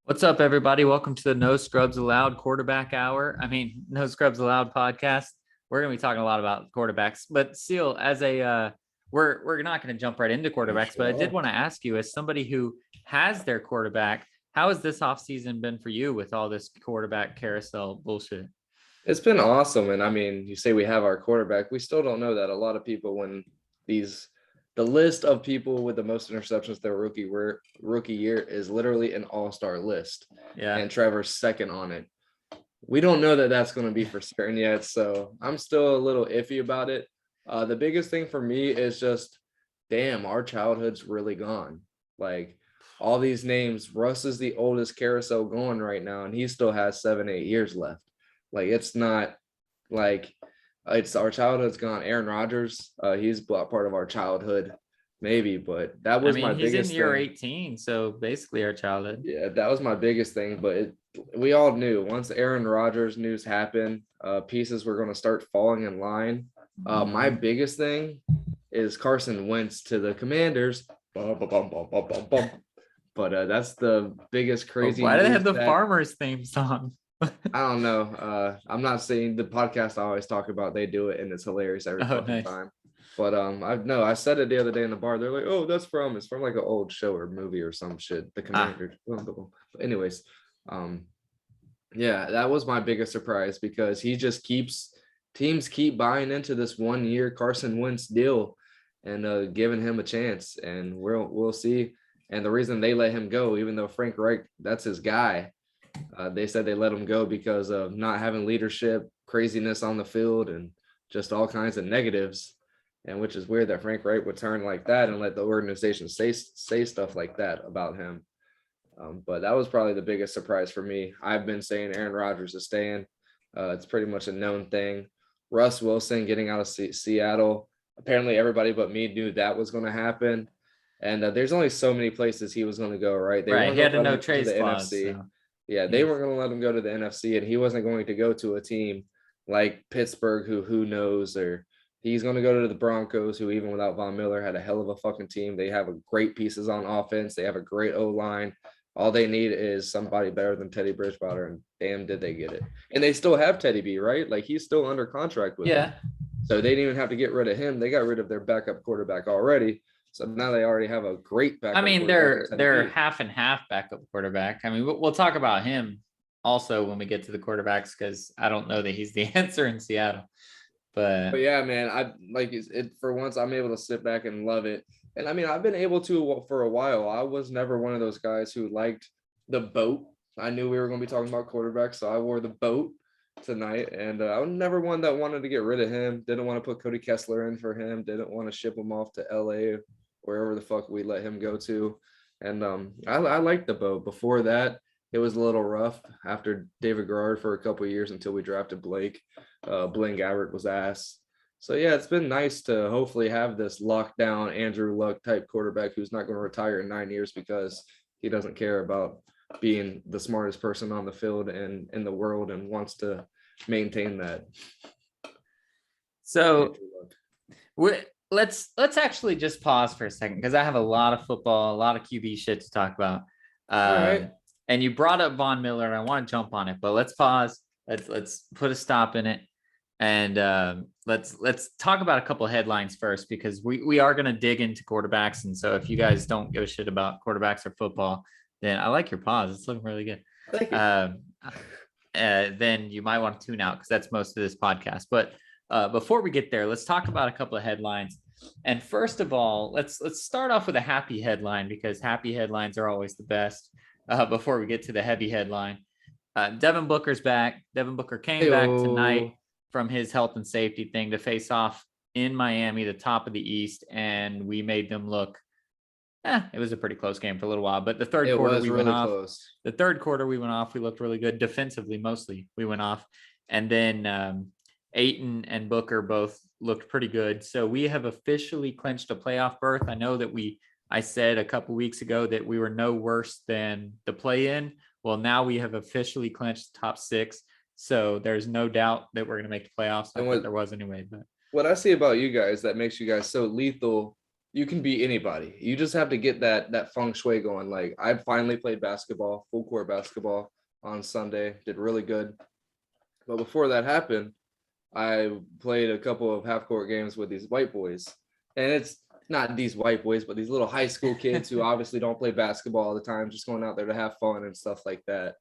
What's up, everybody? Welcome to the No Scrubs Allowed quarterback hour. No Scrubs Allowed podcast. We're going to be talking a lot about quarterbacks, but Seal, we're not going to jump right into quarterbacks, but I did want to ask you, as somebody who has their quarterback, how has this offseason been for you with all this quarterback carousel bullshit? It's been awesome. And you say we have our quarterback. We still don't know that. A lot of people, when the list of people with the most interceptions their rookie year is literally an all-star list. Yeah. And Trevor's second on it. We don't know that that's going to be for certain yet. So I'm still a little iffy about it. The biggest thing for me is just, damn, our childhood's really gone. Like, all these names, Russ is the oldest carousel going right now, and he still has 7-8 years left. Like, it's not like it's our childhood's gone. Aaron Rodgers, he's part of our childhood, maybe, but that was my biggest thing. He's in year 18, so basically our childhood. Yeah, that was my biggest thing, but we all knew once Aaron Rodgers news happened, pieces were going to start falling in line. My biggest thing is Carson Wentz to the Commanders. But that's the biggest crazy. Why do they have the Farmers theme song? I don't know. I'm not saying the podcast I always talk about. They do it and it's hilarious every fucking time. But I said it the other day in the bar. They're like, "Oh, it's from like an old show or movie or some shit." The Commanders. But anyways, yeah, that was my biggest surprise because he just teams keep buying into this 1 year Carson Wentz deal and giving him a chance, and we'll see. And the reason they let him go, even though Frank Reich, that's his guy, they said they let him go because of not having leadership, craziness on the field, and just all kinds of negatives. And which is weird that Frank Reich would turn like that and let the organization say stuff like that about him. But that was probably the biggest surprise for me. I've been saying Aaron Rodgers is staying. It's pretty much a known thing. Russ Wilson getting out of Seattle. Apparently everybody but me knew that was going to happen. And there's only so many places he was going to go, right? He had a no trade clause. So. Yeah, they weren't going to let him go to the NFC, and he wasn't going to go to a team like Pittsburgh, who knows, or he's going to go to the Broncos, who even without Von Miller had a hell of a fucking team. They have great pieces on offense. They have a great O-line. All they need is somebody better than Teddy Bridgewater, and damn, did they get it. And they still have Teddy B, right? Like, he's still under contract with them. So they didn't even have to get rid of him. They got rid of their backup quarterback already. So now they already have a great backup. They're half and half backup quarterback. We'll talk about him also when we get to the quarterbacks because I don't know that he's the answer in Seattle. But yeah, man, I like it. For once, I'm able to sit back and love it. And I've been able to for a while. I was never one of those guys who liked the boat. I knew we were going to be talking about quarterbacks, so I wore the boat tonight. And I was never one that wanted to get rid of him. Didn't want to put Cody Kessler in for him. Didn't want to ship him off to LA, wherever the fuck we let him go to. And I liked the boat. Before that, it was a little rough after David Garrard for a couple of years until we drafted Blake. Blaine Gabbert was ass. So yeah, it's been nice to hopefully have this lockdown Andrew Luck type quarterback who's not going to retire in 9 years because he doesn't care about being the smartest person on the field and in the world and wants to maintain that. So let's actually just pause for a second because I have a lot of football, a lot of QB shit to talk about. All right. And you brought up Von Miller, and I want to jump on it, but let's pause. Let's put a stop in it, and let's talk about a couple of headlines first because we are going to dig into quarterbacks. And so if you guys don't give a shit about quarterbacks or football, then I like your pause. It's looking really good. Thank you. Then you might want to tune out because that's most of this podcast. But before we get there, let's talk about a couple of headlines. And first of all, let's start off with a happy headline because happy headlines are always the best. Before we get to the heavy headline, Devin Booker's back. Devin Booker came back tonight from his health and safety thing to face off in Miami, the top of the East, and we made them look. It was a pretty close game for a little while, but the third quarter we went off. The third quarter we went off. We looked really good defensively, mostly. We went off, and then Ayton and Booker both looked pretty good. So we have officially clinched a playoff berth. I know that I said a couple weeks ago that we were no worse than the play-in. Well, now we have officially clinched the top 6. So there's no doubt that we're going to make the playoffs. I thought there was anyway. But what I see about you guys that makes you guys so lethal you can beat anybody. You just have to get that feng shui going. Like I finally played basketball, full court basketball on Sunday, did really good. But before that happened, I played a couple of half court games with these white boys. And it's not these white boys, but these little high school kids who obviously don't play basketball all the time, just going out there to have fun and stuff like that.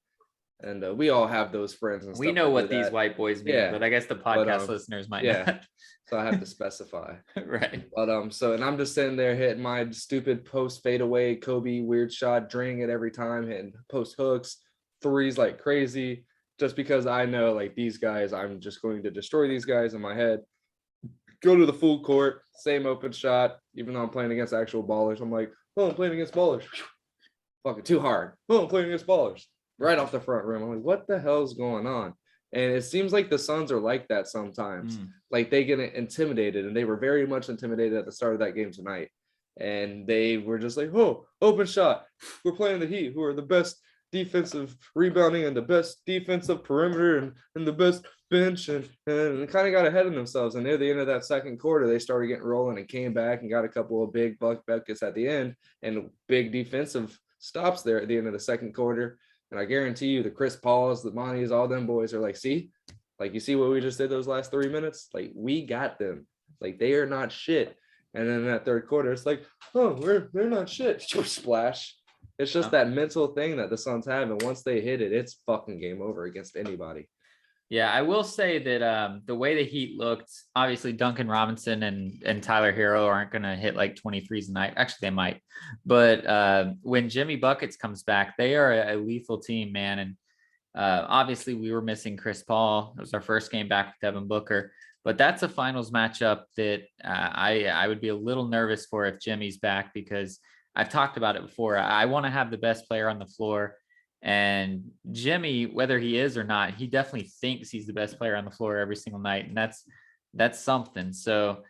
And we all have those friends and stuff. We know what these white boys mean, but I guess the podcast listeners might not. So I have to specify. Right. But and I'm just sitting there hitting my stupid post fadeaway Kobe weird shot, draining it every time, hitting post hooks, threes like crazy, just because I know like these guys, I'm just going to destroy these guys in my head. Go to the full court, same open shot, even though I'm playing against actual ballers. I'm like, oh, I'm playing against ballers. Fucking too hard. Oh, I'm playing against ballers. Right off the front rim. I'm like, what the hell's going on? And it seems like the Suns are like that sometimes. Like they get intimidated, and they were very much intimidated at the start of that game tonight. And they were just like, oh, open shot. We're playing the Heat, who are the best defensive rebounding and the best defensive perimeter and the best bench, and kind of got ahead of themselves. And near the end of that second quarter, they started getting rolling and came back and got a couple of big buckets at the end and big defensive stops there at the end of the second quarter. And I guarantee you the Chris Pauls, the Monties, all them boys are like, see, like, you see what we just did those last 3 minutes? Like, we got them. Like, they are not shit. And then in that third quarter, it's like, oh, they're not shit. Splash. It's just that mental thing that the Suns have. And once they hit it, it's fucking game over against anybody. Yeah, I will say that the way the Heat looked, obviously Duncan Robinson and Tyler Hero aren't going to hit like 23s a night. Actually, they might. But when Jimmy Buckets comes back, they are a lethal team, man. And obviously we were missing Chris Paul. It was our first game back with Devin Booker. But that's a finals matchup that I would be a little nervous for if Jimmy's back, because I've talked about it before. I want to have the best player on the floor. And Jimmy, whether he is or not, he definitely thinks he's the best player on the floor every single night. And that's something. So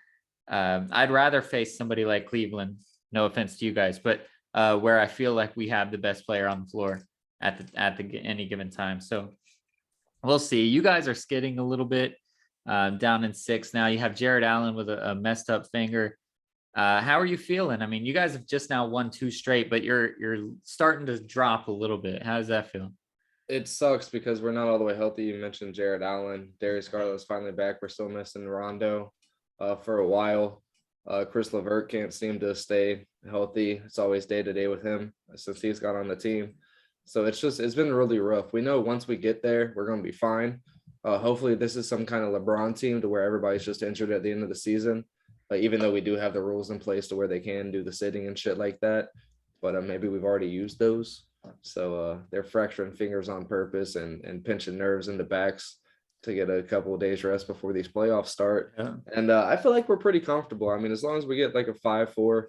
I'd rather face somebody like Cleveland, no offense to you guys, but where I feel like we have the best player on the floor at any given time. So we'll see. You guys are skidding a little bit, down in 6 now. You have Jared Allen with a messed up finger. How are you feeling? I mean, you guys have just now won 2 straight, but you're starting to drop a little bit. How does that feel? It sucks because we're not all the way healthy. You mentioned Jared Allen. Darius Garland's finally back. We're still missing Rondo for a while. Chris LeVert can't seem to stay healthy. It's always day to day with him since he's got on the team. So it's been really rough. We know once we get there, we're going to be fine. Hopefully this is some kind of LeBron team to where everybody's just injured at the end of the season. Even though we do have the rules in place to where they can do the sitting and shit like that, but maybe we've already used those. So they're fracturing fingers on purpose and pinching nerves in the backs to get a couple of days rest before these playoffs start. Yeah. And I feel like we're pretty comfortable. I mean, as long as we get like a 5-4,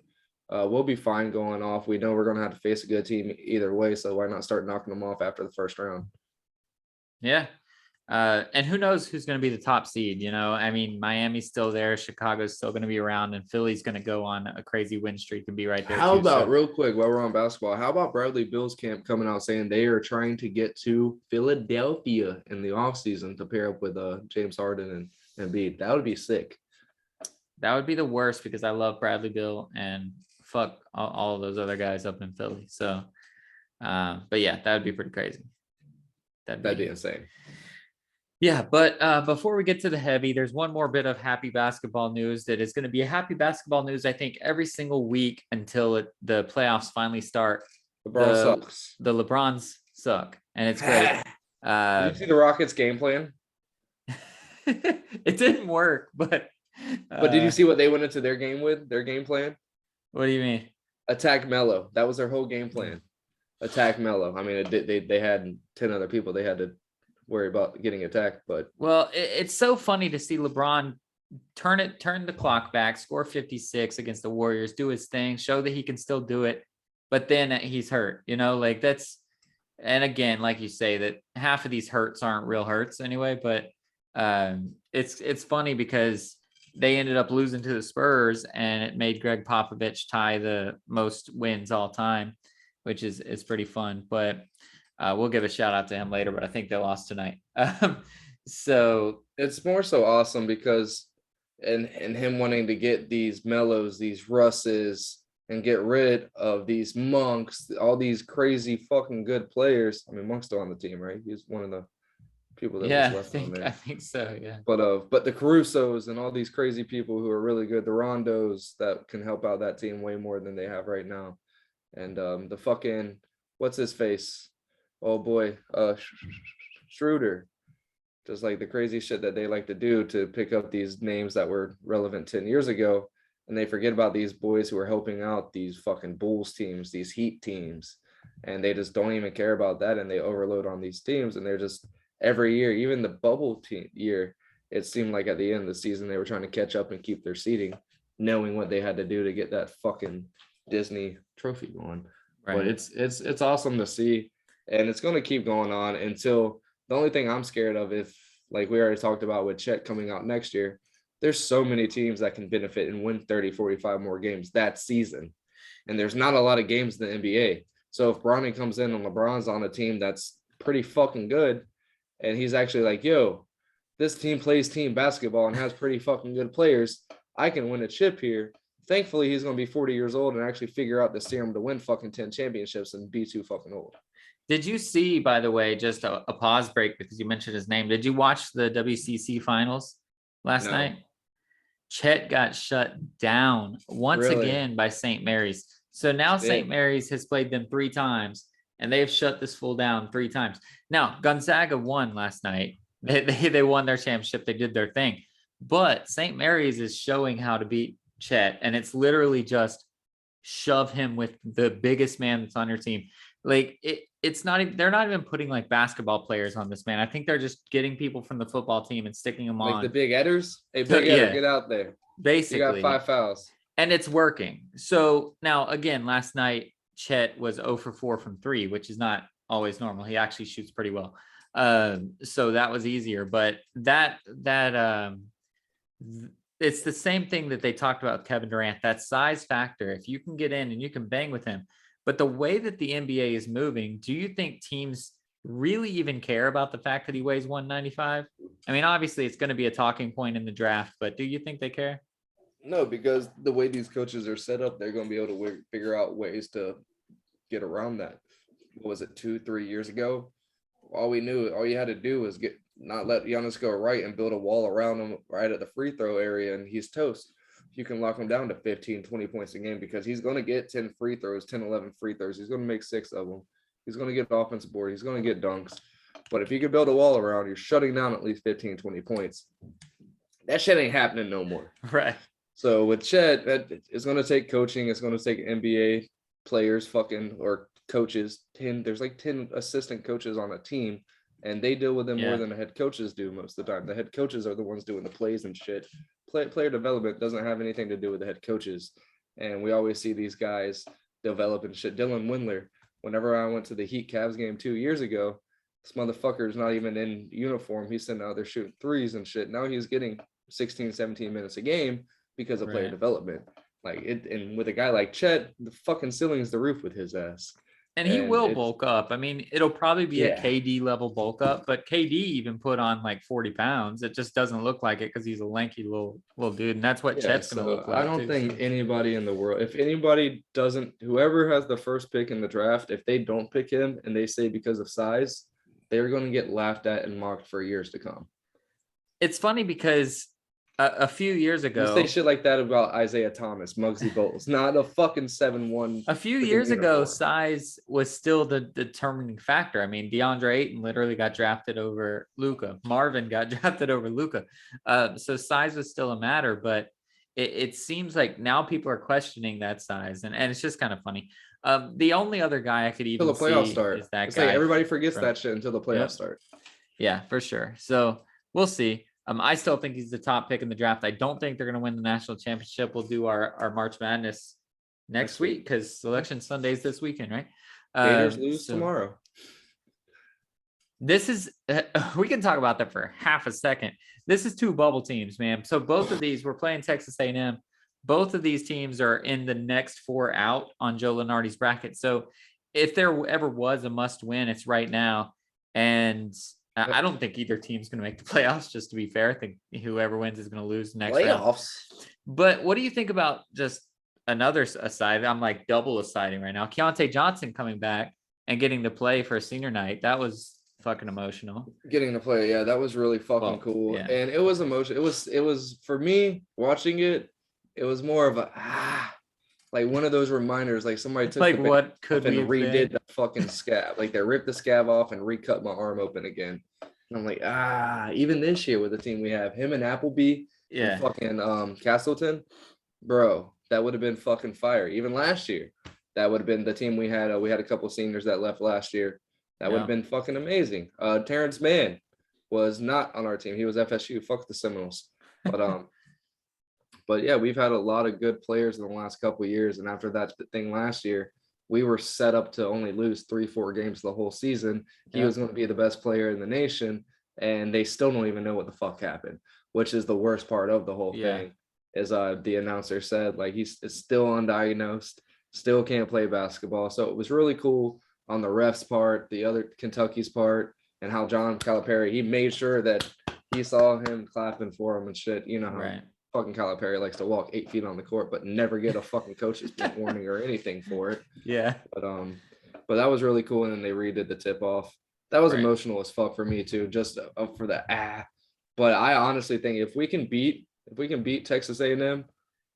we'll be fine going off. We know we're going to have to face a good team either way, so why not start knocking them off after the first round? Yeah. And who knows who's going to be the top seed, you know? I mean, Miami's still there, Chicago's still going to be around, and Philly's going to go on a crazy win streak and be right there. How about, real quick, while we're on basketball, how about Bradley Beal's camp coming out saying they are trying to get to Philadelphia in the offseason to pair up with James Harden and Embiid? That would be sick. That would be the worst, because I love Bradley Beal and fuck all of those other guys up in Philly. So, but yeah, that would be pretty crazy. That'd be insane. Yeah, but before we get to the heavy, there's one more bit of happy basketball news that is going to be a happy basketball news, I think, every single week until the playoffs finally start. Sucks. The LeBrons suck, and it's great. Did you see the Rockets' game plan? It didn't work, but did you see what they went into their game with? Their game plan? What do you mean? Attack Melo. That was their whole game plan. Attack Melo. I mean, they had 10 other people they had to worry about getting attacked, but it's so funny to see LeBron turn the clock back, score 56 against the Warriors, do his thing, show that he can still do it, but then he's hurt, you know, like that's, and again, like you say, that half of these hurts aren't real hurts anyway, but it's funny because they ended up losing to the Spurs, and it made Greg Popovich tie the most wins all time, which is pretty fun, but we'll give a shout out to him later, but I think they lost tonight. So it's more so awesome because and him wanting to get these Mellos, these Russes, and get rid of these Monks, all these crazy fucking good players. I mean, Monk's still on the team, right? He's one of the people that was left on there. I think so, yeah. But the Carusos and all these crazy people who are really good, the Rondos that can help out that team way more than they have right now. And the fucking, what's his face? Oh boy, Schroeder. Just like the crazy shit that they like to do to pick up these names that were relevant 10 years ago. And they forget about these boys who are helping out these fucking Bulls teams, these Heat teams. And they just don't even care about that. And they overload on these teams. And they're just every year, even the bubble team year, it seemed like at the end of the season, they were trying to catch up and keep their seeding, knowing what they had to do to get that fucking Disney trophy going. Right. But it's awesome to see. And it's going to keep going on until the only thing I'm scared of, if like we already talked about with Chet coming out next year, there's so many teams that can benefit and win 30, 45 more games that season. And there's not a lot of games in the NBA. So if Bronny comes in and LeBron's on a team that's pretty fucking good, and he's actually like, yo, this team plays team basketball and has pretty fucking good players, I can win a chip here. Thankfully, he's going to be 40 years old and actually figure out the serum to win fucking 10 championships and be too fucking old. Did you see, by the way, just a pause break because you mentioned his name. Did you watch the WCC finals last night? Chet got shut down once again by St. Mary's. So now St. Mary's has played them 3 times, and they've shut this fool down 3 times. Now, Gonzaga won last night. They won their championship. They did their thing. But St. Mary's is showing how to beat Chet, and it's literally just shove him with the biggest man that's on your team. Like it's not even, they're not even putting like basketball players on this man. I think they're just getting people from the football team and sticking them on. Like the big headers. Hey, big header, get out there. Basically, you got 5 fouls. And it's working. So now again, last night Chet was 0 for 4 from 3, which is not always normal. He actually shoots pretty well. So that was easier. But it's the same thing that they talked about with Kevin Durant, that size factor. If you can get in and you can bang with him. But the way that the NBA is moving, do you think teams really even care about the fact that he weighs 195? I mean, obviously it's going to be a talking point in the draft, but do you think they care? No, because the way these coaches are set up, they're going to be able to figure out ways to get around that. What was it, 2-3 years ago? All you had to do was not let Giannis go right and build a wall around him right at the free throw area, and he's toast. You can lock him down to 15, 20 points a game because he's going to get 10 free throws, 10, 11 free throws. He's going to make 6 of them. He's going to get offensive board. He's going to get dunks. But if you can build a wall around, you're shutting down at least 15, 20 points. That shit ain't happening no more. Right. So with Chet, it's going to take coaching. It's going to take NBA players or coaches. There's like 10 assistant coaches on a team, and they deal with them more than the head coaches do most of the time. The head coaches are the ones doing the plays and shit. Player development doesn't have anything to do with the head coaches. And we always see these guys develop and shit. Dylan Windler, whenever I went to the Heat Cavs game 2 years ago, this motherfucker's not even in uniform. He's sitting out there shooting threes and shit. Now he's getting 16, 17 minutes a game because of player development. And with a guy like Chet, the fucking ceiling's the roof with his ass. And he will bulk up. I mean, it'll probably be a KD level bulk up, but KD even put on like 40 pounds. It just doesn't look like it because he's a lanky little dude. And that's what Chet's going to look like. I don't think anybody in the world, if anybody doesn't, whoever has the first pick in the draft, if they don't pick him and they say because of size, they're going to get laughed at and mocked for years to come. It's funny because a few years ago, you say shit like that about Isaiah Thomas, Muggsy Bowles, not a fucking 7'1". A few years ago, size was still the determining factor. I mean, DeAndre Ayton literally got drafted over Luka. Marvin got drafted over Luka. So size was still a matter, but it seems like now people are questioning that size, and it's just kind of funny. The only other guy I could even until the playoffs see start. Is that it's guy. Like everybody forgets that shit until the playoffs start. Yeah, for sure. So we'll see. I still think he's the top pick in the draft. I don't think they're going to win the national championship. We'll do our March Madness next week because Selection Sunday's this weekend, right? Gators lose tomorrow. This is, we can talk about that for half a second. This is 2 bubble teams, man. So both of these, we're playing Texas A&M. Both of these teams are in the next 4 out on Joe Lunardi's bracket. So if there ever was a must win, it's right now. And I don't think either team's going to make the playoffs, just to be fair. I think whoever wins is going to lose the next round. Playoffs. But what do you think about just another aside? I'm like double assiding right now. Keontae Johnson coming back and getting to play for a senior night. That was fucking emotional. Getting to play, yeah, that was really fucking cool. Yeah. And it was emotional. It was for me watching it, it was more of a like one of those reminders, like somebody took like the what could we and redid been? the fucking scab. Like they ripped the scab off and recut my arm open again. And I'm like, even this year with the team we have, him and Appleby and fucking Castleton, bro, that would have been fucking fire. Even last year, that would have been the team we had. We had a couple seniors that left last year. That would have been fucking amazing. Terrence Mann was not on our team. He was FSU. Fuck the Seminoles. But yeah, we've had a lot of good players in the last couple of years. And after that thing last year, we were set up to only lose 3-4 games the whole season. He was going to be the best player in the nation. And they still don't even know what the fuck happened, which is the worst part of the whole thing. As the announcer said, like he's still undiagnosed, still can't play basketball. So it was really cool on the refs part, the other Kentucky's part, and how John Calipari, he made sure that he saw him clapping for him and shit. You know how fucking Calipari likes to walk 8 feet on the court, but never get a fucking coach's warning or anything for it. Yeah. But that was really cool. And then they redid the tip off. That was emotional as fuck for me too, just for the But I honestly think if we can beat Texas A&M,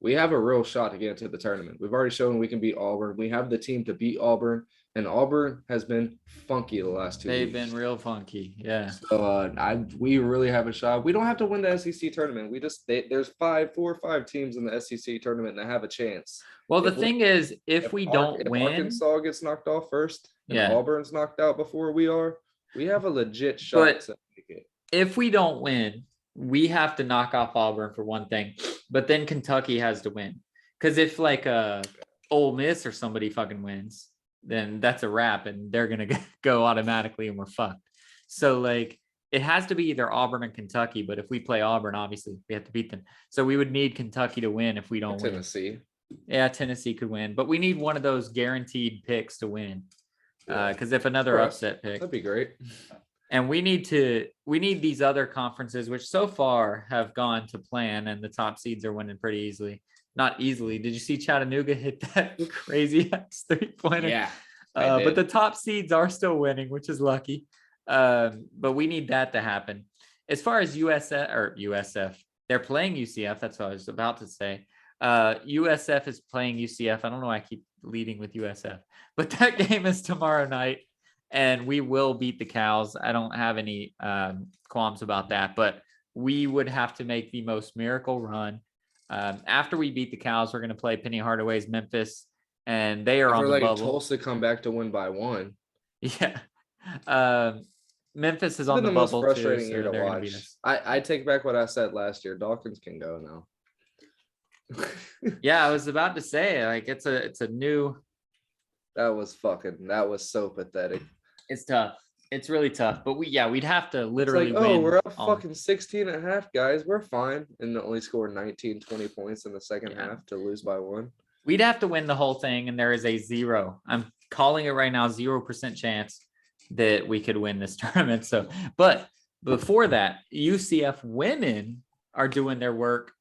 we have a real shot to get into the tournament. We've already shown we can beat Auburn. We have the team to beat Auburn, and Auburn has been funky the last 2 weeks. They've been real funky, yeah. So we really have a shot. We don't have to win the SEC tournament. There's 4 or 5 teams in the SEC tournament that have a chance. Well, the thing is, if we don't win, Arkansas gets knocked off first, and Auburn's knocked out before we are, we have a legit shot to make it. If we don't win, we have to knock off Auburn for one thing, but then Kentucky has to win. Because if like Ole Miss or somebody fucking wins, then that's a wrap and they're going to go automatically and we're fucked. So like it has to be either Auburn and Kentucky, but if we play Auburn, obviously we have to beat them. So we would need Kentucky to win if we don't win. Tennessee. Yeah, Tennessee could win, but we need one of those guaranteed picks to win. Because if another upset pick, that'd be great. And we need these other conferences, which so far have gone to plan, and the top seeds are winning pretty easy. Not easily. Did you see Chattanooga hit that crazy 3-pointer? Yeah. But the top seeds are still winning, which is lucky. But we need that to happen. As far as USF, they're playing UCF. That's what I was about to say. USF is playing UCF. I don't know why I keep leading with USF, but that game is tomorrow night. And we will beat the Cows. I don't have any qualms about that, but we would have to make the most miracle run. After we beat the Cows, we're going to play Penny Hardaway's Memphis, and they are on the bubble. Tulsa come back to win by 1. Yeah. Memphis is on the bubble. Most frustrating year to watch. I take back what I said last year. Dawkins can go now. Yeah, I was about to say, like, it's a new. That was so pathetic. It's tough. It's really tough. But we'd have to literally win. We're up fucking 16 and a half, guys. We're fine. And only scored 19, 20 points in the second half to lose by 1. We'd have to win the whole thing, and there is a 0. I'm calling it right now, 0% chance that we could win this tournament. So, but before that, UCF women are doing their work.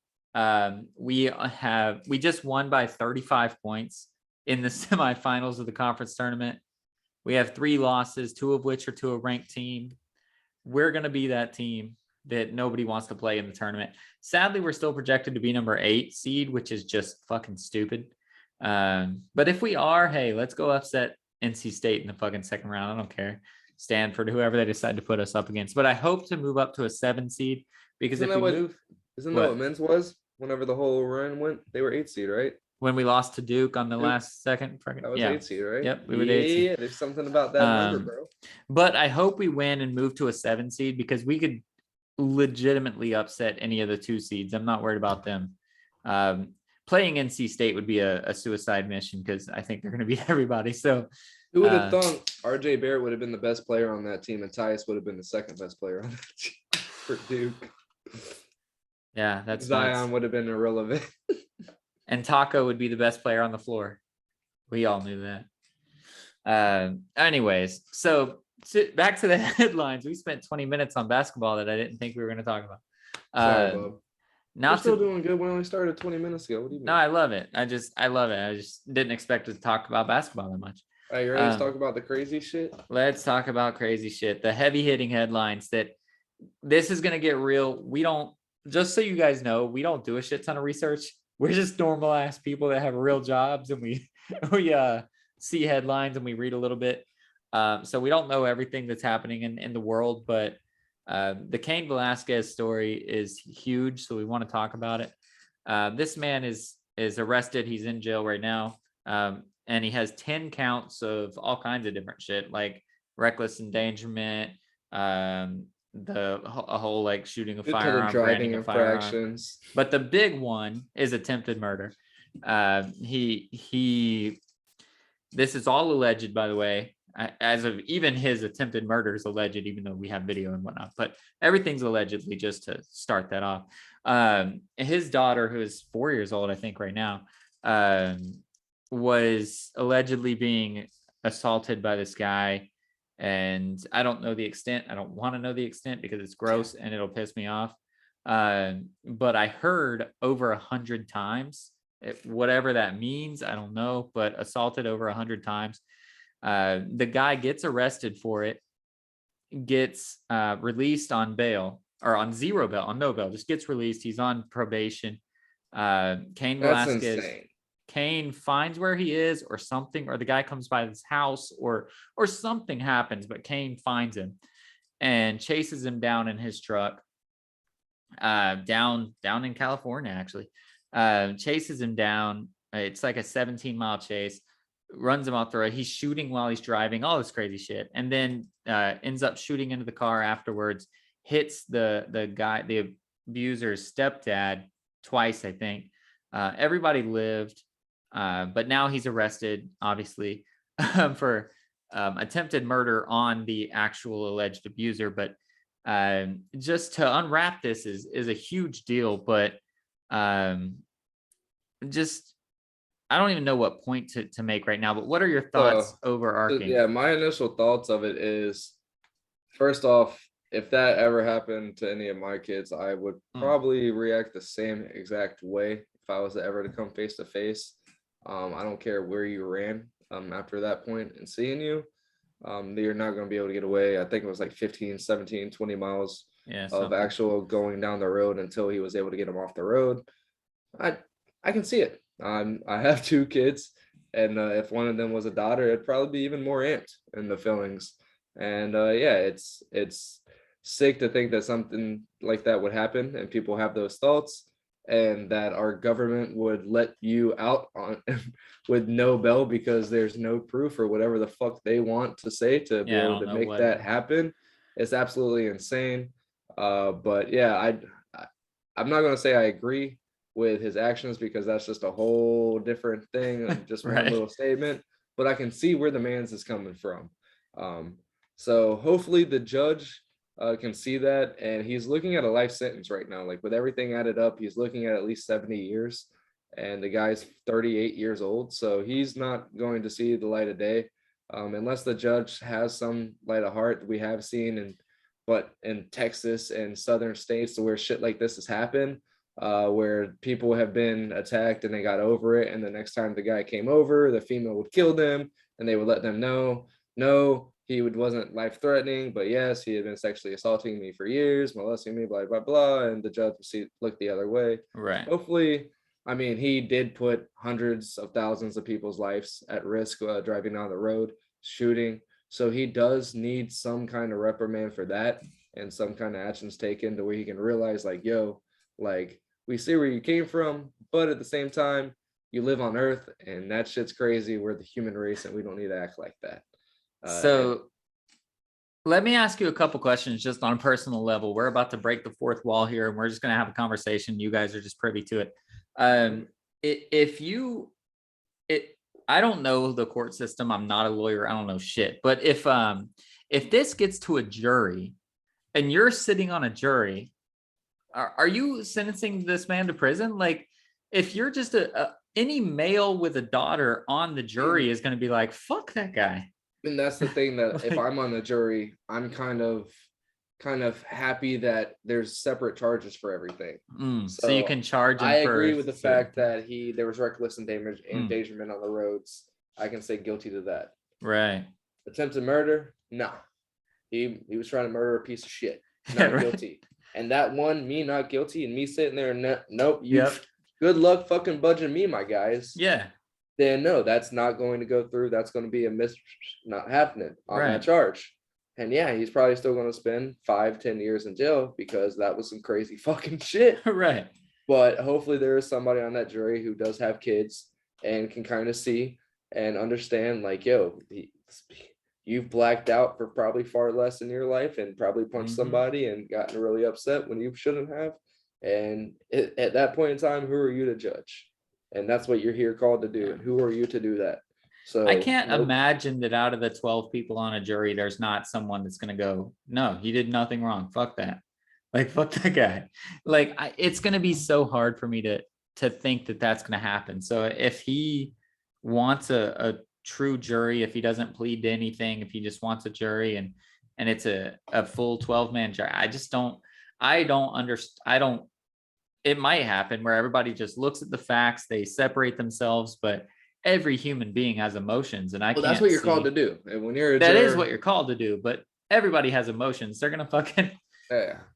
We just won by 35 points in the semifinals of the conference tournament. We have 3 losses, 2 of which are to a ranked team. We're going to be that team that nobody wants to play in the tournament. Sadly, we're still projected to be number 8 seed, which is just fucking stupid. But if we are, hey, let's go upset NC State in the fucking second round. I don't care. Stanford, whoever they decide to put us up against. But I hope to move up to a 7 seed because isn't that what men's was? Whenever the whole run went, they were 8 seed, right? When we lost to Duke on the last second. That was 8 seed, right? Yep, we were 8 seed. Yeah, there's something about that number, bro. But I hope we win and move to a 7 seed because we could legitimately upset any of the 2 seeds. I'm not worried about them. Playing NC State would be a suicide mission because I think they're going to beat everybody. So who would have thought RJ Barrett would have been the best player on that team and Tyus would have been the second best player on that team for Duke? Yeah, that's Zion nuts. would have been irrelevant. And Taco would be the best player on the floor. We all knew that. Anyways, so back to the headlines. We spent 20 minutes on basketball that I didn't think we were going to talk about. Sorry, Bob. Now we're still doing good. We only started 20 minutes ago. What do you mean? No, I love it. I love it. I just didn't expect to talk about basketball that much. All right, you ready to talk about the crazy shit? Let's talk about crazy shit. The heavy hitting headlines that this is going to get real. We don't, just so you guys know, we don't do a shit ton of research. We're just normal ass people that have real jobs, and we see headlines and we read a little bit. So we don't know everything that's happening in the world, but the Cain Velasquez story is huge. So we want to talk about it. This man is arrested. He's in jail right now. And he has 10 counts of all kinds of different shit, like reckless endangerment, a whole like shooting a firearm, driving infractions. But the big one is attempted murder. This is all alleged, by the way. As of even his attempted murder is alleged, even though we have video and whatnot, but everything's allegedly, just to start that off. His daughter, who is 4 years old, I think right now, was allegedly being assaulted by this guy. And I don't know the extent. I don't want to know the extent because it's gross and it'll piss me off. But I heard over 100 times, whatever that means, I don't know, but assaulted over 100 times. The guy gets arrested for it, gets released on bail, or on zero bail, on no bail, just gets released. He's on probation. Cain Velasquez, Cain finds where he is or something, or the guy comes by his house or something happens, but Cain finds him and chases him down in his truck, down in California, actually. Chases him down. It's like a 17-mile chase. Runs him off the road. He's shooting while he's driving, all this crazy shit, and then ends up shooting into the car afterwards. Hits the guy, the abuser's stepdad, twice, I think. Everybody lived, but now he's arrested, obviously, for attempted murder on the actual alleged abuser. But just to unwrap this is a huge deal. But just, I don't even know what point to make right now, but what are your thoughts overarching? Yeah, my initial thoughts of it is, first off, if that ever happened to any of my kids, I would probably react the same exact way if I was ever to come face to face. I don't care where you ran after that point and seeing you, you're not going to be able to get away. I think it was like 15, 17, 20 miles of actual going down the road until he was able to get him off the road. I can see it. I have 2 kids, and if one of them was a daughter, it'd probably be even more amped in the feelings. And it's sick to think that something like that would happen and people have those thoughts, and that our government would let you out on with no bail because there's no proof or whatever the fuck they want to say to be able to make that happen. It's absolutely insane. But yeah, I'm not going to say I agree with his actions because that's just a whole different thing and just one little statement, but I can see where the man's is coming from. So hopefully the judge can see that, and he's looking at a life sentence right now. Like with everything added up, he's looking at least 70 years, and the guy's 38 years old. So he's not going to see the light of day unless the judge has some light of heart. We have seen but in Texas and southern states where shit like this has happened, where people have been attacked and they got over it, and the next time the guy came over, the female would kill them, and they would let them know, no, he wasn't life-threatening, but yes, he had been sexually assaulting me for years, molesting me, blah blah blah, and the judge would look the other way. Right. Hopefully, I mean, he did put hundreds of thousands of people's lives at risk driving down the road, shooting. So he does need some kind of reprimand for that, and some kind of actions taken to where he can realize, like, yo, like, we see where you came from, but at the same time, you live on Earth, and that shit's crazy. We're the human race, and we don't need to act like that. So let me ask you a couple questions just on a personal level. We're about to break the fourth wall here, and we're just going to have a conversation. You guys are just privy to it. I don't know the court system. I'm not a lawyer. I don't know shit. But if this gets to a jury and you're sitting on a jury, are you sentencing this man to prison? Like, if you're just any male with a daughter on the jury is going to be like, fuck that guy. And that's the thing that if I'm on the jury, I'm kind of happy that there's separate charges for everything. So you can charge him. I agree for with the fact that there was reckless endangerment on the roads. I can say guilty to that. Right. Attempted murder? No. He was trying to murder a piece of shit. Not guilty. And that one, me not guilty, and me sitting there, nope. Good luck fucking budging me, my guys. Yeah. Then no, that's not going to go through. That's going to be not happening on that charge. And yeah, he's probably still going to spend 5-10 years in jail because that was some crazy fucking shit. Right. But hopefully there is somebody on that jury who does have kids and can kind of see and understand, like, yo, you've blacked out for probably far less in your life and probably punched somebody and gotten really upset when you shouldn't have. And at that point in time, who are you to judge? And that's what you're here called to do. And who are you to do that? So I can't imagine that out of the 12 people on a jury, there's not someone that's going to go, no, he did nothing wrong. Fuck that. Like, fuck that guy. Like, it's going to be so hard for me to think that that's going to happen. So if he wants a true jury, if he doesn't plead to anything, if he just wants a jury and it's a full 12-man jury, I don't understand. It might happen where everybody just looks at the facts, they separate themselves, but every human being has emotions, and that's what you're called to do. And when you're that is what you're called to do, but everybody has emotions. They're gonna fucking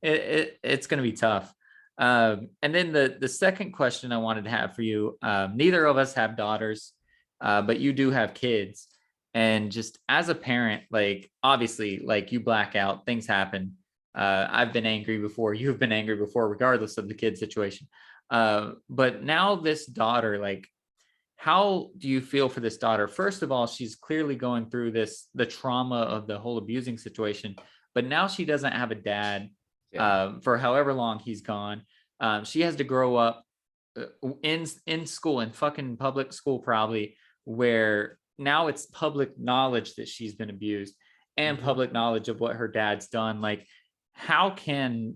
it's gonna be tough. And then the second question I wanted to have for you, neither of us have daughters, but you do have kids, and just as a parent, like, obviously, like, you black out, things happen. I've been angry before, you've been angry before, regardless of the kid situation. But now this daughter, like, how do you feel for this daughter? First of all, she's clearly going through the trauma of the whole abusing situation, but now she doesn't have a dad for however long he's gone. She has to grow up in school, in fucking public school, probably, where now it's public knowledge that she's been abused and public knowledge of what her dad's done. Like, how can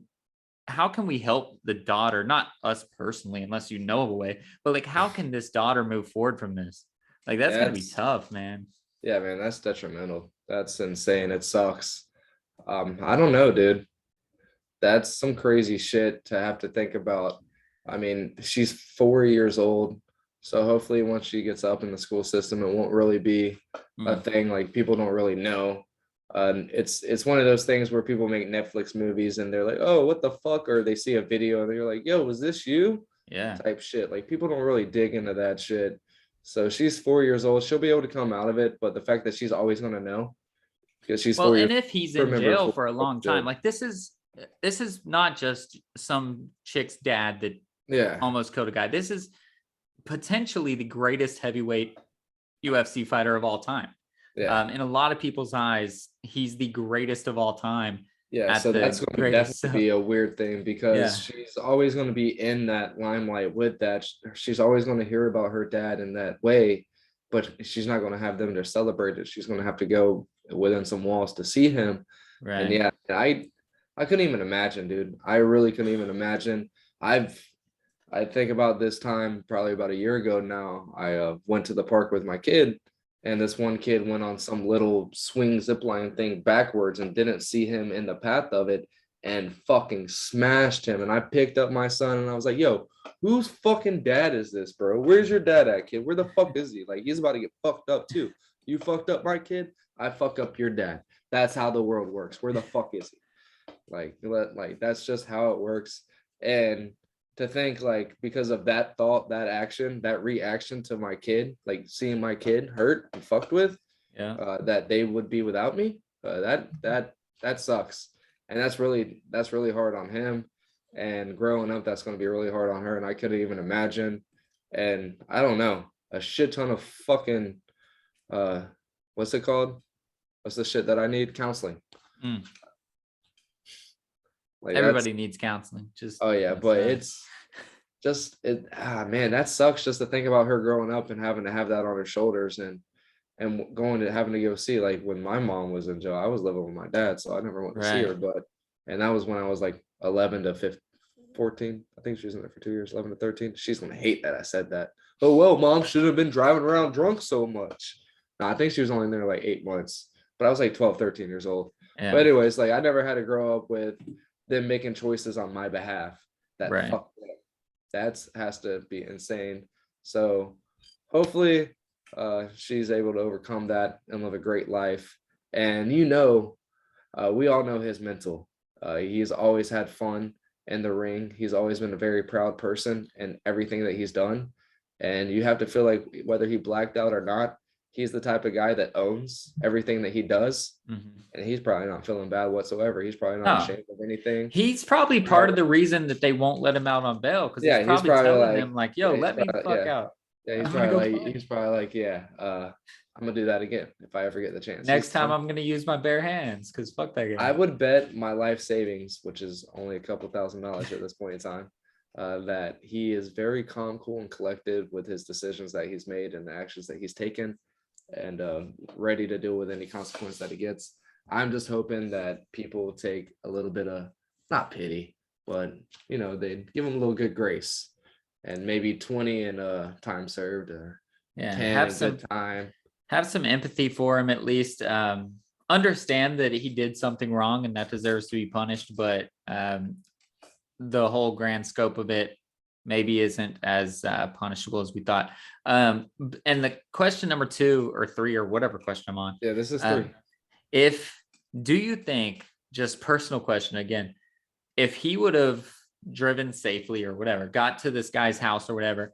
we help the daughter, not us personally, unless you know of a way, but like, how can this daughter move forward from this? Like, that's gonna be tough, man. Yeah, man, that's detrimental. That's insane. It sucks. I don't know, dude. That's some crazy shit to have to think about. I mean, she's 4 years old, so hopefully once she gets up in the school system, it won't really be a thing. Like, people don't really know. It's one of those things where people make Netflix movies and they're like, oh, what the fuck? Or they see a video and they're like, yo, was this you? Yeah. Type shit. Like, people don't really dig into that shit. So she's 4 years old. She'll be able to come out of it. But the fact that she's always going to know, because she's 4 years old. And if he's in jail for a long time, like, this is not just some chick's dad that almost killed a guy. This is potentially the greatest heavyweight UFC fighter of all time. Yeah. In a lot of people's eyes, he's the greatest of all time. Yeah, so that's going to definitely be a weird thing, because she's always going to be in that limelight with that. She's always going to hear about her dad in that way, but she's not going to have them to celebrate it. She's going to have to go within some walls to see him. Right. And yeah, I couldn't even imagine, dude. I really couldn't even imagine. I think about this time probably about a year ago now. I went to the park with my kid, and this one kid went on some little swing zipline thing backwards and didn't see him in the path of it and fucking smashed him. And I picked up my son and I was like, yo, whose fucking dad is this, bro? Where's your dad at, kid? Where the fuck is he? Like, he's about to get fucked up too. You fucked up my kid, I fuck up your dad. That's how the world works. Where the fuck is he? Like that's just how it works. And to think, like, because of that thought, that action, that reaction to my kid, like seeing my kid hurt and fucked with, that they would be without me, that sucks. And that's really hard on him. And growing up, that's going to be really hard on her. And I couldn't even imagine. And I don't know, a shit ton of fucking, what's it called? What's the shit that I need? Counseling. Like, everybody needs counseling. But it's just man, that sucks just to think about her growing up and having to have that on her shoulders and having to go see, like, when my mom was in jail, I was living with my dad, so I never went to see her. And that was when I was like 11 to 14. I think she was in there for 2 years, 11 to 13. She's gonna hate that I said that. Oh well, mom shouldn't have been driving around drunk so much. No, I think she was only there like 8 months, but I was like 12, 13 years old. Yeah. But anyways, like I never had to grow up with them making choices on my behalf that Right. fuck up. That has to be insane. So hopefully she's able to overcome that and live a great life. And we all know his mental. He's always had fun in the ring. He's always been a very proud person in everything that he's done. And you have to feel like whether he blacked out or not, he's the type of guy that owns everything that he does. Mm-hmm. And he's probably not feeling bad whatsoever. He's probably not ashamed of anything. He's probably part of the reason that they won't let him out on bail, because he's probably telling like, him like, yo, let me the fuck out. Yeah, he's probably like, yeah, I'm gonna do that again if I ever get the chance. Next time I'm gonna use my bare hands, because fuck that guy. I would bet my life savings, which is only a couple $1,000s at this point in time, that he is very calm, cool, and collected with his decisions that he's made and the actions that he's taken, and ready to deal with any consequence that he gets. I'm just hoping that people take a little bit of, not pity, but they give him a little good grace, and maybe 20 and time served, or 10 have some time. Have some empathy for him at least. Understand that he did something wrong and that deserves to be punished, but the whole grand scope of it maybe isn't as punishable as we thought. And the question number 2 or 3 or whatever question I'm on. Yeah, this is 3. Do you think, just personal question again, if he would have driven safely or whatever, got to this guy's house or whatever,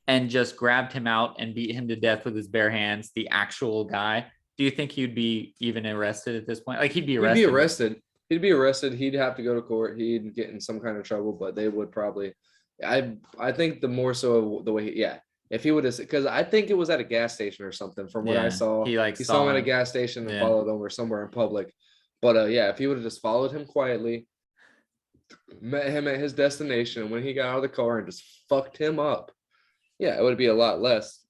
and just grabbed him out and beat him to death with his bare hands, the actual guy, do you think he'd be even arrested at this point? Like he'd be arrested. He'd be arrested. He'd have to go to court. He'd get in some kind of trouble, but they would probably, I think the more so the way, if he would have, because I think it was at a gas station or something from what I saw. He saw him at a gas station and followed him or somewhere in public. But if he would have just followed him quietly, met him at his destination, when he got out of the car and just fucked him up, it would be a lot less.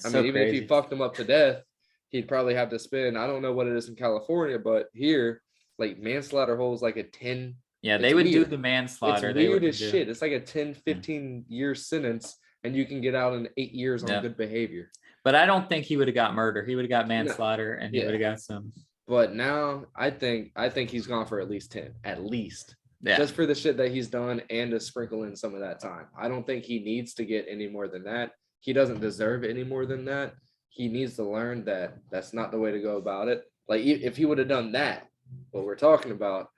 Even if he fucked him up to death, he'd probably have to spend, I don't know what it is in California, but here, like manslaughter holds like a 10. Yeah, they would do the manslaughter. It's weird as shit. It's like a 10, 15 year sentence, and you can get out in 8 years on good behavior. But I don't think he would have got murder. He would have got manslaughter, and he would have got some. But now I think he's gone for at least 10, at least. Yeah. Just for the shit that he's done and to sprinkle in some of that time. I don't think he needs to get any more than that. He doesn't deserve any more than that. He needs to learn that that's not the way to go about it. Like if he would have done that, what we're talking about,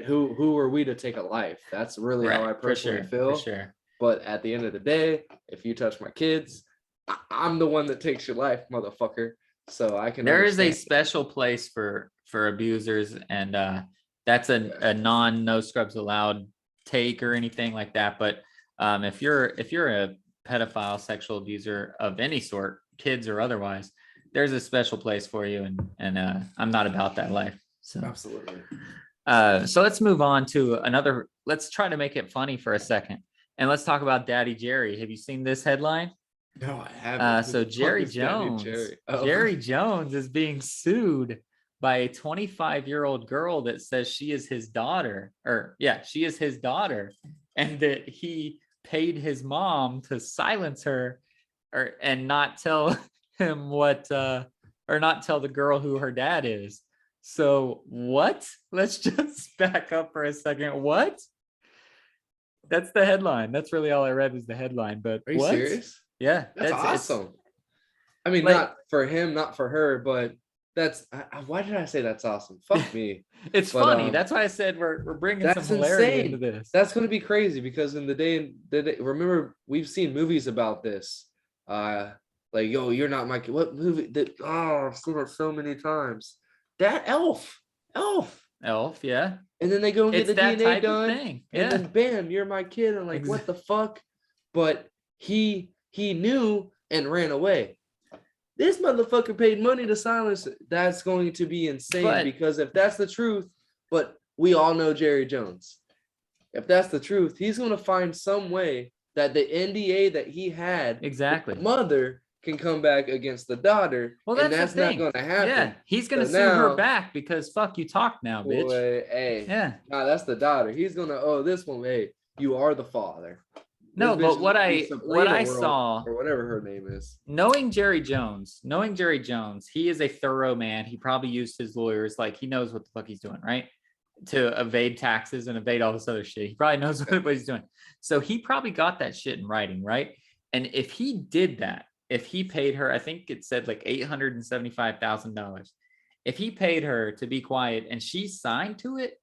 who are we to take a life? That's really how I personally feel. For sure. But at the end of the day, if you touch my kids, I'm the one that takes your life, motherfucker. So I can. There is a special place for abusers, and that's a no scrubs allowed take or anything like that. But if you're a pedophile, sexual abuser of any sort, kids or otherwise, there's a special place for you, and I'm not about that life. So absolutely. So let's move on to another. Let's try to make it funny for a second, and let's talk about Daddy Jerry. Have you seen this headline? No, I haven't. So Jerry Jones, Jerry Jones is being sued by a 25-year-old girl that says she is his daughter, she is his daughter, and that he paid his mom to silence her, and not tell him or not tell the girl who her dad is. So what? Let's just back up for a second. What? That's the headline. That's really all I read was the headline. But are you serious? Yeah, that's awesome. I mean, not for him, not for her, but that's why did I say that's awesome? Fuck me. It's funny. That's why I said we're bringing some hilarity into this. That's going to be crazy because in the day, remember we've seen movies about this. Like, yo, you're not my kid. What movie? I've seen it so many times. That Elf, yeah. And then they go and get the DNA done, and then bam, you're my kid. I'm like, what the fuck? But he knew and ran away. This motherfucker paid money to silence it. That's going to be insane because if that's the truth, but we all know Jerry Jones. If that's the truth, he's going to find some way that the NDA that he had with the mother can come back against the daughter. Well, that's not going to happen. Yeah, he's going to sue her back because fuck you talk now, bitch. Boy, hey, that's the daughter. He's going to, this one, hey, you are the father. No, but what I World, saw, or whatever her name is, knowing Jerry Jones, he is a thorough man. He probably used his lawyers, like he knows what the fuck he's doing, right? To evade taxes and evade all this other shit. He probably knows what he's doing. So he probably got that shit in writing, right? And if he did that, if he paid her, I think it said like $875,000. If he paid her to be quiet and she signed to it,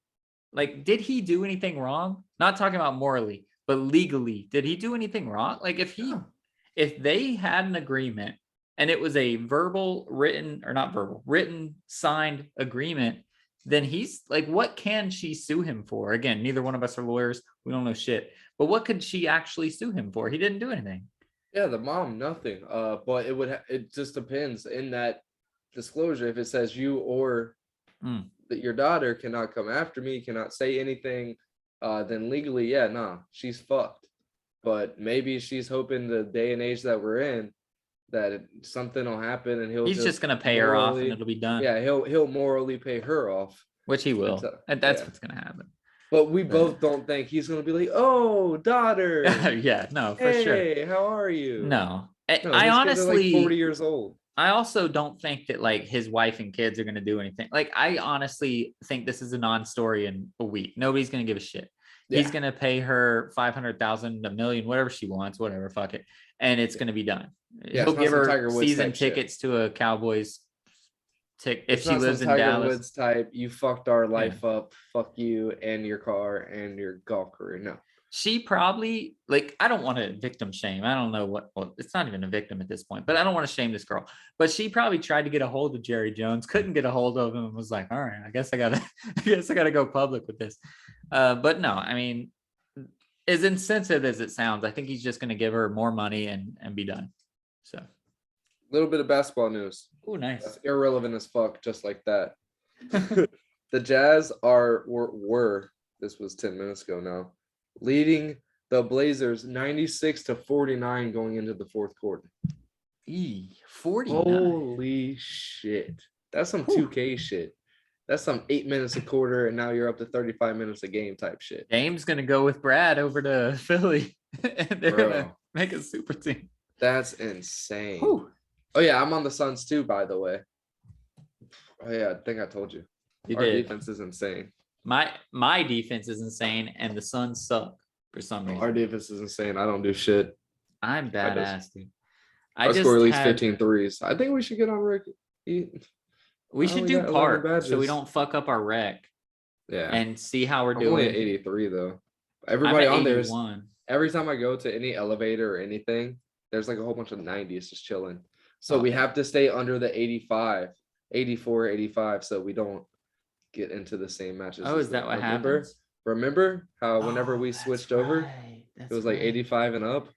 like, did he do anything wrong? Not talking about morally, but legally, did he do anything wrong? Like, if they had an agreement and it was a written, signed agreement, then he's like, what can she sue him for? Again, neither one of us are lawyers. We don't know shit. But what could she actually sue him for? He didn't do anything. Yeah, the mom, nothing. But it just depends in that disclosure. If it says you or that your daughter cannot come after me, cannot say anything, then legally, yeah, nah, she's fucked. But maybe she's hoping the day and age that we're in that something will happen and he's just gonna pay her off and it'll be done. Yeah, he'll morally pay her off, which he will, and that's what's gonna happen. But we both don't think he's gonna be like, oh, daughter. Yeah, no, for sure. Hey, how are you? No, I honestly, like 40 years old. I also don't think that like his wife and kids are gonna do anything. Like, I honestly think this is a non-story in a week. Nobody's gonna give a shit. Yeah. He's gonna pay her $500,000, $1 million, whatever she wants, whatever, fuck it, and it's gonna be done. Yeah, he'll give her season tickets to a Cowboys if she lives in Dallas. Woods type, you fucked our life up. Fuck you and your car and your golf career. No. She probably, like, I don't want to victim shame. I don't know well, it's not even a victim at this point, but I don't want to shame this girl. But she probably tried to get a hold of Jerry Jones, couldn't get a hold of him, and was like, all right, I guess I gotta go public with this. But no, I mean, as insensitive as it sounds, I think he's just gonna give her more money and be done. So, a little bit of basketball news. Oh, nice. That's irrelevant as fuck, just like that. The Jazz were this was 10 minutes ago now, leading the Blazers 96-49 going into the fourth quarter. 49. Holy shit. That's some 2K shit. That's some 8 minutes a quarter, and now you're up to 35 minutes a game type shit. Dame's gonna go with Brad over to Philly, and they're gonna make a super team. That's insane. Whew. Oh yeah, I'm on the Suns too, by the way. Oh yeah, I think I told you. Our defense is insane. My defense is insane, and the Suns suck for some reason. Our defense is insane. I don't do shit. I'm badass, dude. I score at least 15 threes. I think we should get on Rick. We should do part so we don't fuck up our rec. Yeah. And see how we're doing. Only at 83 though. Everybody on there is. Every time I go to any elevator or anything, there's like a whole bunch of 90s just chilling. So we have to stay under the 85, 84, 85, so we don't get into the same matches. Oh, is that what happens? Remember how whenever we switched over, it was like 85 and up?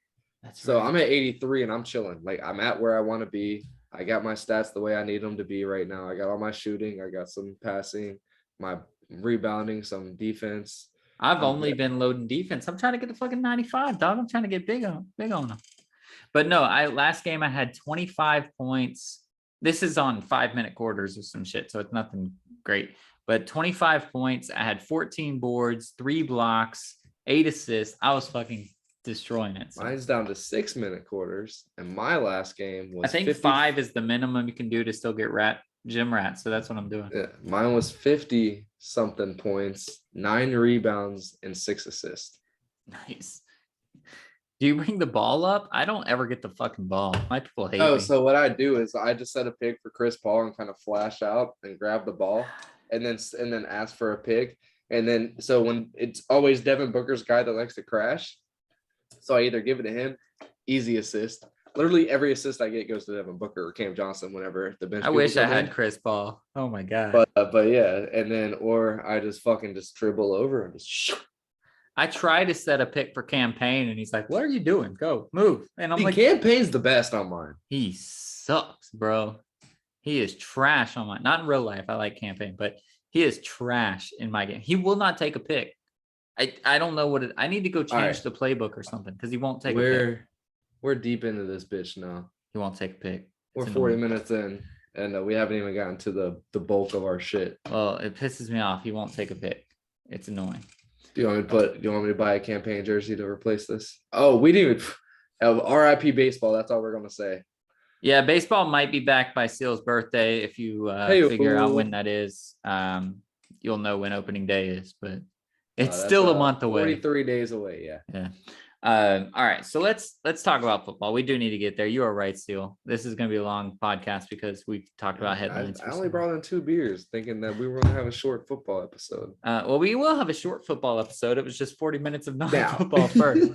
So I'm at 83 and I'm chilling. Like, I'm at where I want to be. I got my stats the way I need them to be right now. I got all my shooting. I got some passing, my rebounding, some defense. I've only been loading defense. I'm trying to get the fucking 95, dog. I'm trying to get big on them. But no, last game I had 25 points. This is on 5-minute quarters or some shit, so it's nothing great. But 25 points. I had 14 boards, 3 blocks, 8 assists. I was fucking destroying it. So. Mine's down to 6-minute quarters, and my last game was. I think 5 is the minimum you can do to still get gym rat. So that's what I'm doing. Yeah, mine was 50 something points, 9 rebounds, and 6 assists. Nice. Do you bring the ball up? I don't ever get the fucking ball. My people hate me. Oh, so what I do is I just set a pick for Chris Paul and kind of flash out and grab the ball, and then ask for a pick. And then so when it's always Devin Booker's guy that likes to crash, so I either give it to him, easy assist. Literally every assist I get goes to Devin Booker or Cam Johnson whenever the bench. I wish I had Chris Paul. Oh my god. But yeah, and then or I just dribble over and just. I try to set a pick for Campaign, and he's like, "What are you doing? Go move." And I'm like, Campaign's the best on mine. He sucks, bro. He is trash on mine. Not in real life. I like Campaign, but he is trash in my game. He will not take a pick. I don't know what I need to go change the playbook or something because he won't take a pick. We're deep into this bitch now. He won't take a pick. We're 40 minutes in, and we haven't even gotten to the bulk of our shit. Well, it pisses me off. He won't take a pick. It's annoying. Do you want me to buy a campaign jersey to replace this? Oh, we didn't even have RIP baseball. That's all we're gonna say. Yeah, baseball might be back by Seal's birthday. If you figure out when that is, you'll know when opening day is, but it's still a month away. 43 days away. Yeah. Yeah. All right. So let's talk about football. We do need to get there. You are right, Seal. This is going to be a long podcast because we've talked about headlines. I only brought in 2 beers thinking that we were going to have a short football episode. Well, we will have a short football episode. It was just 40 minutes of non-football first.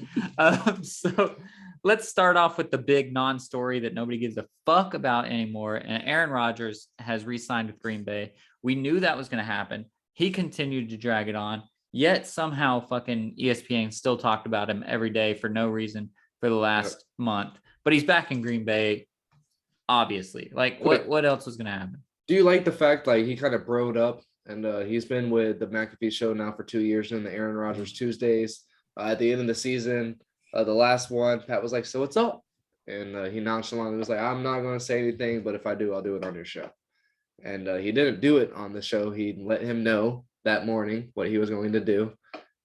So let's start off with the big non-story that nobody gives a fuck about anymore. And Aaron Rodgers has re-signed with Green Bay. We knew that was going to happen. He continued to drag it on. Yet somehow fucking ESPN still talked about him every day for no reason for the last month. But he's back in Green Bay, obviously. Like, what else was going to happen? Do you like the fact, like, he kind of broed up, and he's been with the McAfee show now for 2 years in the Aaron Rodgers Tuesdays. At the end of the season, the last one, Pat was like, so what's up? And he nonchalantly was like, I'm not going to say anything, but if I do, I'll do it on your show. And he didn't do it on the show. He let him know that morning what he was going to do.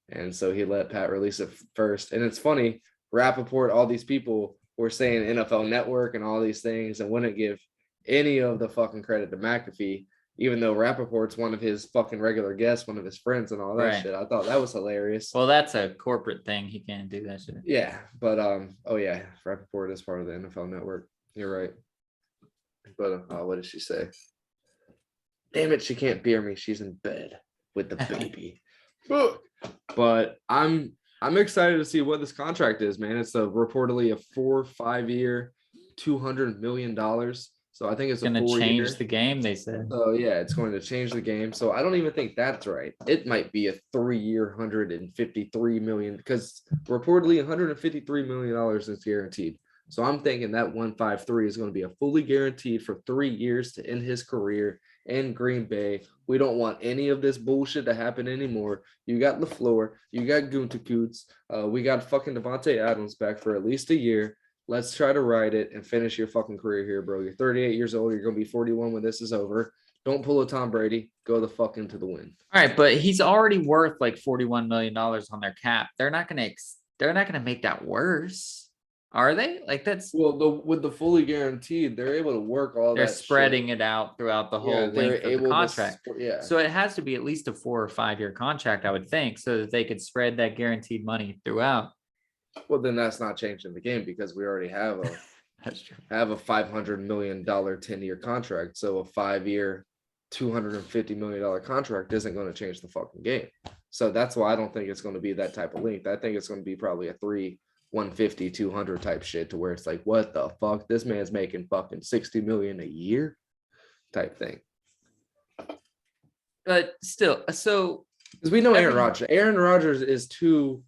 And so he let Pat release it first. And it's funny, Rappaport, all these people were saying NFL Network and all these things and wouldn't give any of the fucking credit to McAfee, even though Rappaport's one of his fucking regular guests, one of his friends and all that shit. I thought that was hilarious. Well, that's a corporate thing. He can't do that shit. Yeah. But, oh yeah, Rappaport is part of the NFL Network. You're right. But what did she say? Damn it, she can't beer me. She's in bed with the baby. But I'm excited to see what this contract is, man. It's reportedly a 4-5 year, $200 million. So I think it's going to change the game, they said. Oh yeah, it's going to change the game. So I don't even think that's right. It might be a 3-year, $153 million, because reportedly $153 million is guaranteed. So I'm thinking that 153 is going to be a fully guaranteed for 3 years to end his career in Green Bay. We don't want any of this bullshit to happen anymore. You got LaFleur, you got Gutekunst, we got fucking Devontae Adams back for at least a year. Let's try to ride it and finish your fucking career here, bro. You're 38 years old. You're going to be 41 when this is over. Don't pull a Tom Brady. Go the fuck into the win. All right, but he's already worth like $41 million on their cap. They're not going to make that worse. Are they? Like, that's with the fully guaranteed, they're able to work all that. They're spreading it out throughout the whole length of the contract. So it has to be at least a 4 or 5 year contract, I would think, so that they could spread that guaranteed money throughout. Well, then that's not changing the game because we already have a that's true. Have a $500 million 10-year contract. So a 5-year, $250 million contract isn't going to change the fucking game. So that's why I don't think it's going to be that type of length. I think it's going to be probably a 150, 200 type shit to where it's like, what the fuck? This man's making fucking $60 million a year type thing. But still, so because we know Aaron Rodgers. Aaron Rodgers is too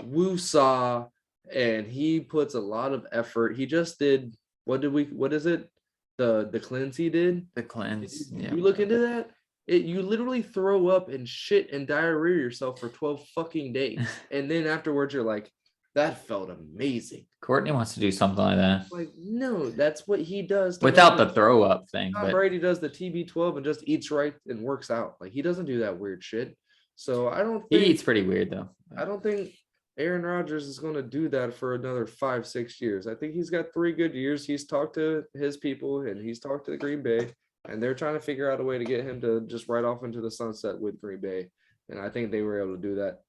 woo-saw, and he puts a lot of effort. He just did what is it? The cleanse he did? The cleanse. Yeah. You look into that? You literally throw up and shit and diarrhea yourself for 12 fucking days. And then afterwards you're like, that felt amazing. Courtney wants to do something like that. Like, no, that's what he does. Without the throw up thing. Tom Brady does the TB12 and just eats right and works out. Like, he doesn't do that weird shit. So I don't think he eats pretty weird though. I don't think Aaron Rodgers is going to do that for another 5-6 years. I think he's got 3 good years. He's talked to his people and he's talked to the Green Bay, and they're trying to figure out a way to get him to just ride off into the sunset with Green Bay. And I think they were able to do that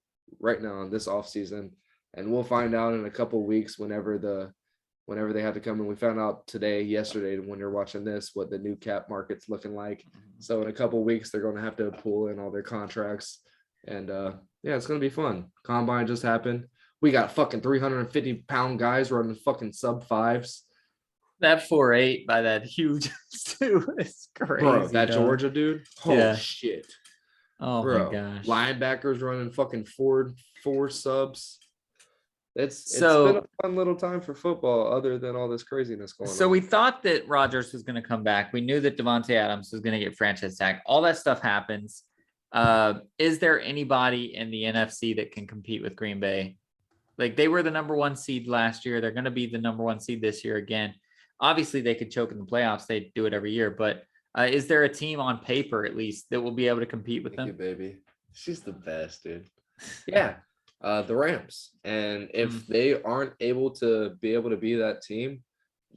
right now in this offseason. And we'll find out in a couple of weeks whenever they have to come in. We found out yesterday, when you're watching this, what the new cap market's looking like. So in a couple of weeks, they're going to have to pull in all their contracts. And yeah, it's going to be fun. Combine just happened. We got fucking 350-pound guys running fucking sub-5s. That 4.8 by that huge too is crazy. Bro, that Georgia dude? Holy shit. Oh, bro, my gosh. Linebackers running fucking four subs. It's been a fun little time for football other than all this craziness going on. So we thought that Rodgers was going to come back. We knew that Devontae Adams was going to get franchise tag. All that stuff happens. Is there anybody in the NFC that can compete with Green Bay? Like, they were the number 1 seed last year. They're going to be the number 1 seed this year again. Obviously, they could choke in the playoffs. They do it every year. But is there a team on paper, at least, that will be able to compete with them? Thank you, baby. She's the best, dude. Yeah, the Rams. And if they aren't able to be that team,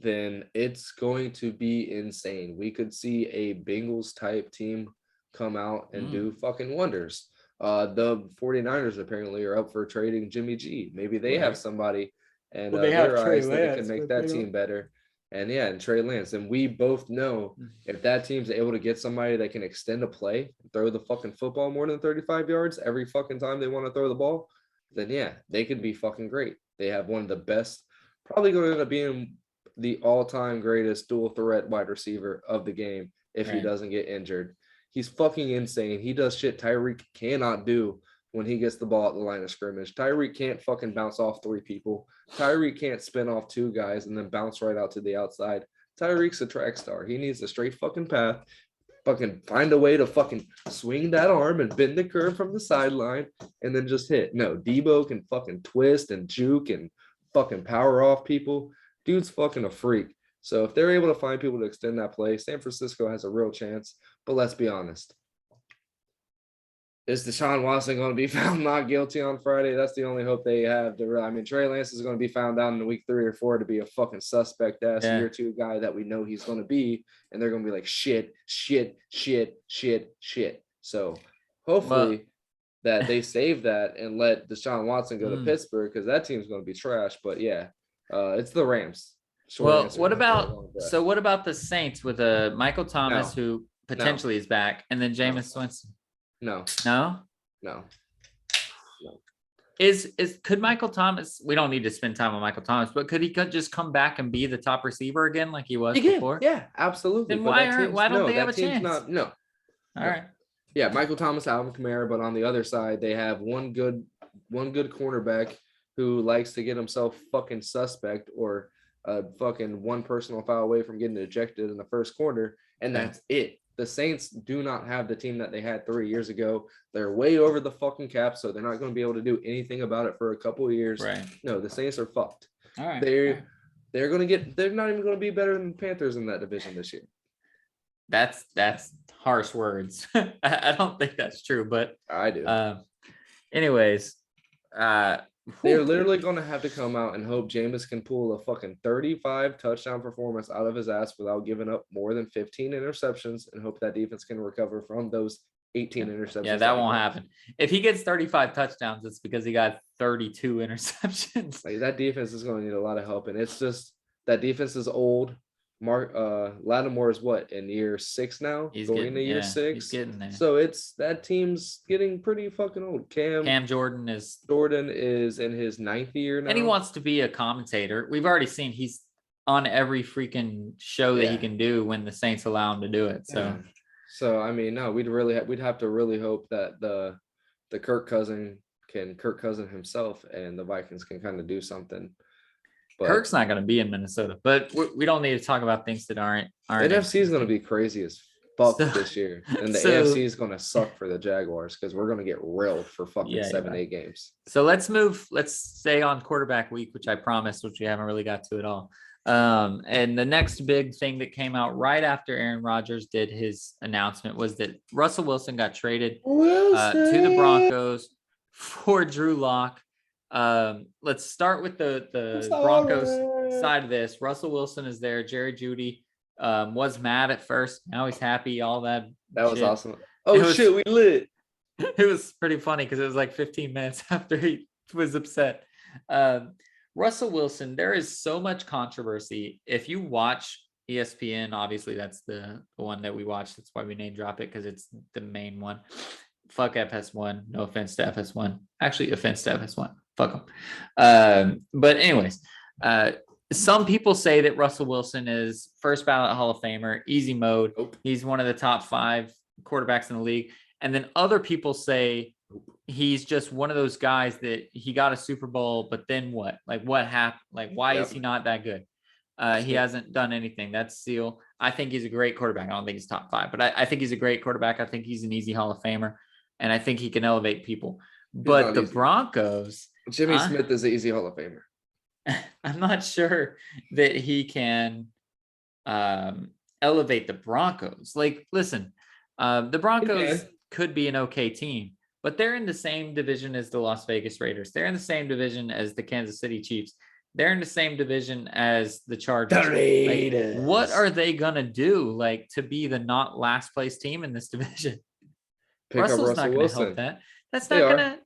then it's going to be insane. We could see a Bengals type team come out and do fucking wonders. The 49ers apparently are up for trading Jimmy G. Maybe they have somebody and Well, they have their Trey eyes that Lance, can make but that they team better. And yeah, and Trey Lance. And we both know if that team's able to get somebody that can extend a play, throw the fucking football more than 35 yards every fucking time they want to throw the ball, then yeah, they could be fucking great. They have one of the best, probably going to end up being the all-time greatest dual threat wide receiver of the game if he doesn't get injured. He's fucking insane. He does shit Tyreek cannot do when he gets the ball at the line of scrimmage. Tyreek can't fucking bounce off 3 people. Tyreek can't spin off 2 guys and then bounce right out to the outside. Tyreek's a track star. He needs a straight fucking path. Fucking find a way to fucking swing that arm and bend the curve from the sideline and then just hit. No, Debo can fucking twist and juke and fucking power off people. Dude's fucking a freak. So if they're able to find people to extend that play, San Francisco has a real chance. But let's be honest. Is Deshaun Watson going to be found not guilty on Friday? That's the only hope they have. I mean, Trey Lance is going to be found out in week 3 or 4 to be a fucking suspect ass year 2 guy that we know he's going to be. And they're going to be like, shit. So hopefully that they save that and let Deshaun Watson go to Pittsburgh because that team's going to be trash. But yeah, it's the Rams. What about the Saints with Michael Thomas who potentially is back and then Jameis Winston? No. Could Michael Thomas, we don't need to spend time on Michael Thomas, but could he just come back and be the top receiver again like he was before? Yeah, absolutely. Then why don't they have a chance? All right. Yeah, Michael Thomas, Alvin Kamara, but on the other side, they have one good cornerback who likes to get himself fucking suspect or fucking one personal foul away from getting ejected in the first quarter, and that's it. The Saints do not have the team that they had 3 years ago. They're way over the fucking cap, so they're not going to be able to do anything about it for a couple of years. Right. No, the Saints are fucked. All right. They're going to get. They're not even going to be better than the Panthers in that division this year. That's harsh words. I don't think that's true, but I do. Anyways, they're literally going to have to come out and hope Jameis can pull a fucking 35 touchdown performance out of his ass without giving up more than 15 interceptions and hope that defense can recover from those 18 interceptions. Yeah, that won't happen. If he gets 35 touchdowns, it's because he got 32 interceptions. Like, that defense is going to need a lot of help. And it's just that defense is old. Lattimore is what, in year 6 now? He's going into year 6. He's getting there. So it's that team's getting pretty fucking old. Cam Jordan is in his 9th year now. And he wants to be a commentator. We've already seen he's on every freaking show that he can do when the Saints allow him to do it. So I mean, no, we'd have to really hope that the Kirk Cousin himself and the Vikings can kind of do something. But Kirk's not going to be in Minnesota, but we don't need to talk about things that aren't. NFC is going to be crazy as fuck this year, and the AFC is going to suck for the Jaguars because we're going to get railed for fucking 7-8 games. So let's stay on quarterback week, which I promised, which we haven't really got to at all. And the next big thing that came out right after Aaron Rodgers did his announcement was that Russell Wilson got traded to the Broncos for Drew Locke. Let's start with the Broncos side of this. Russell Wilson is there. Jerry Jeudy was mad at first. Now he's happy. All that was awesome. Shit, we lit. It was pretty funny because it was like 15 minutes after he was upset. Russell Wilson, there is so much controversy. If you watch ESPN, obviously that's the one that we watch. That's why we name drop it, because it's the main one. Fuck FS1. No offense to FS1. Actually, offense to FS1. Fuck them. But anyways, some people say that Russell Wilson is first ballot Hall of Famer, easy mode. He's one of the top 5 quarterbacks in the league. And then other people say he's just one of those guys that he got a Super Bowl, but then what? Like, what happened? Like, why is he not that good? He hasn't done anything. That's Seal. I think he's a great quarterback. I don't think he's top 5, but I think he's a great quarterback. I think he's an easy Hall of Famer, and I think he can elevate people. But the Broncos, Jimmy Smith is an easy Hall of Famer. I'm not sure that he can elevate the Broncos. Like, listen, the Broncos could be an okay team, but they're in the same division as the Las Vegas Raiders. They're in the same division as the Kansas City Chiefs. They're in the same division as the Chargers. The Raiders. Like, what are they gonna do, like, to be the not last place team in this division? Russell's not gonna help that. That's not gonna.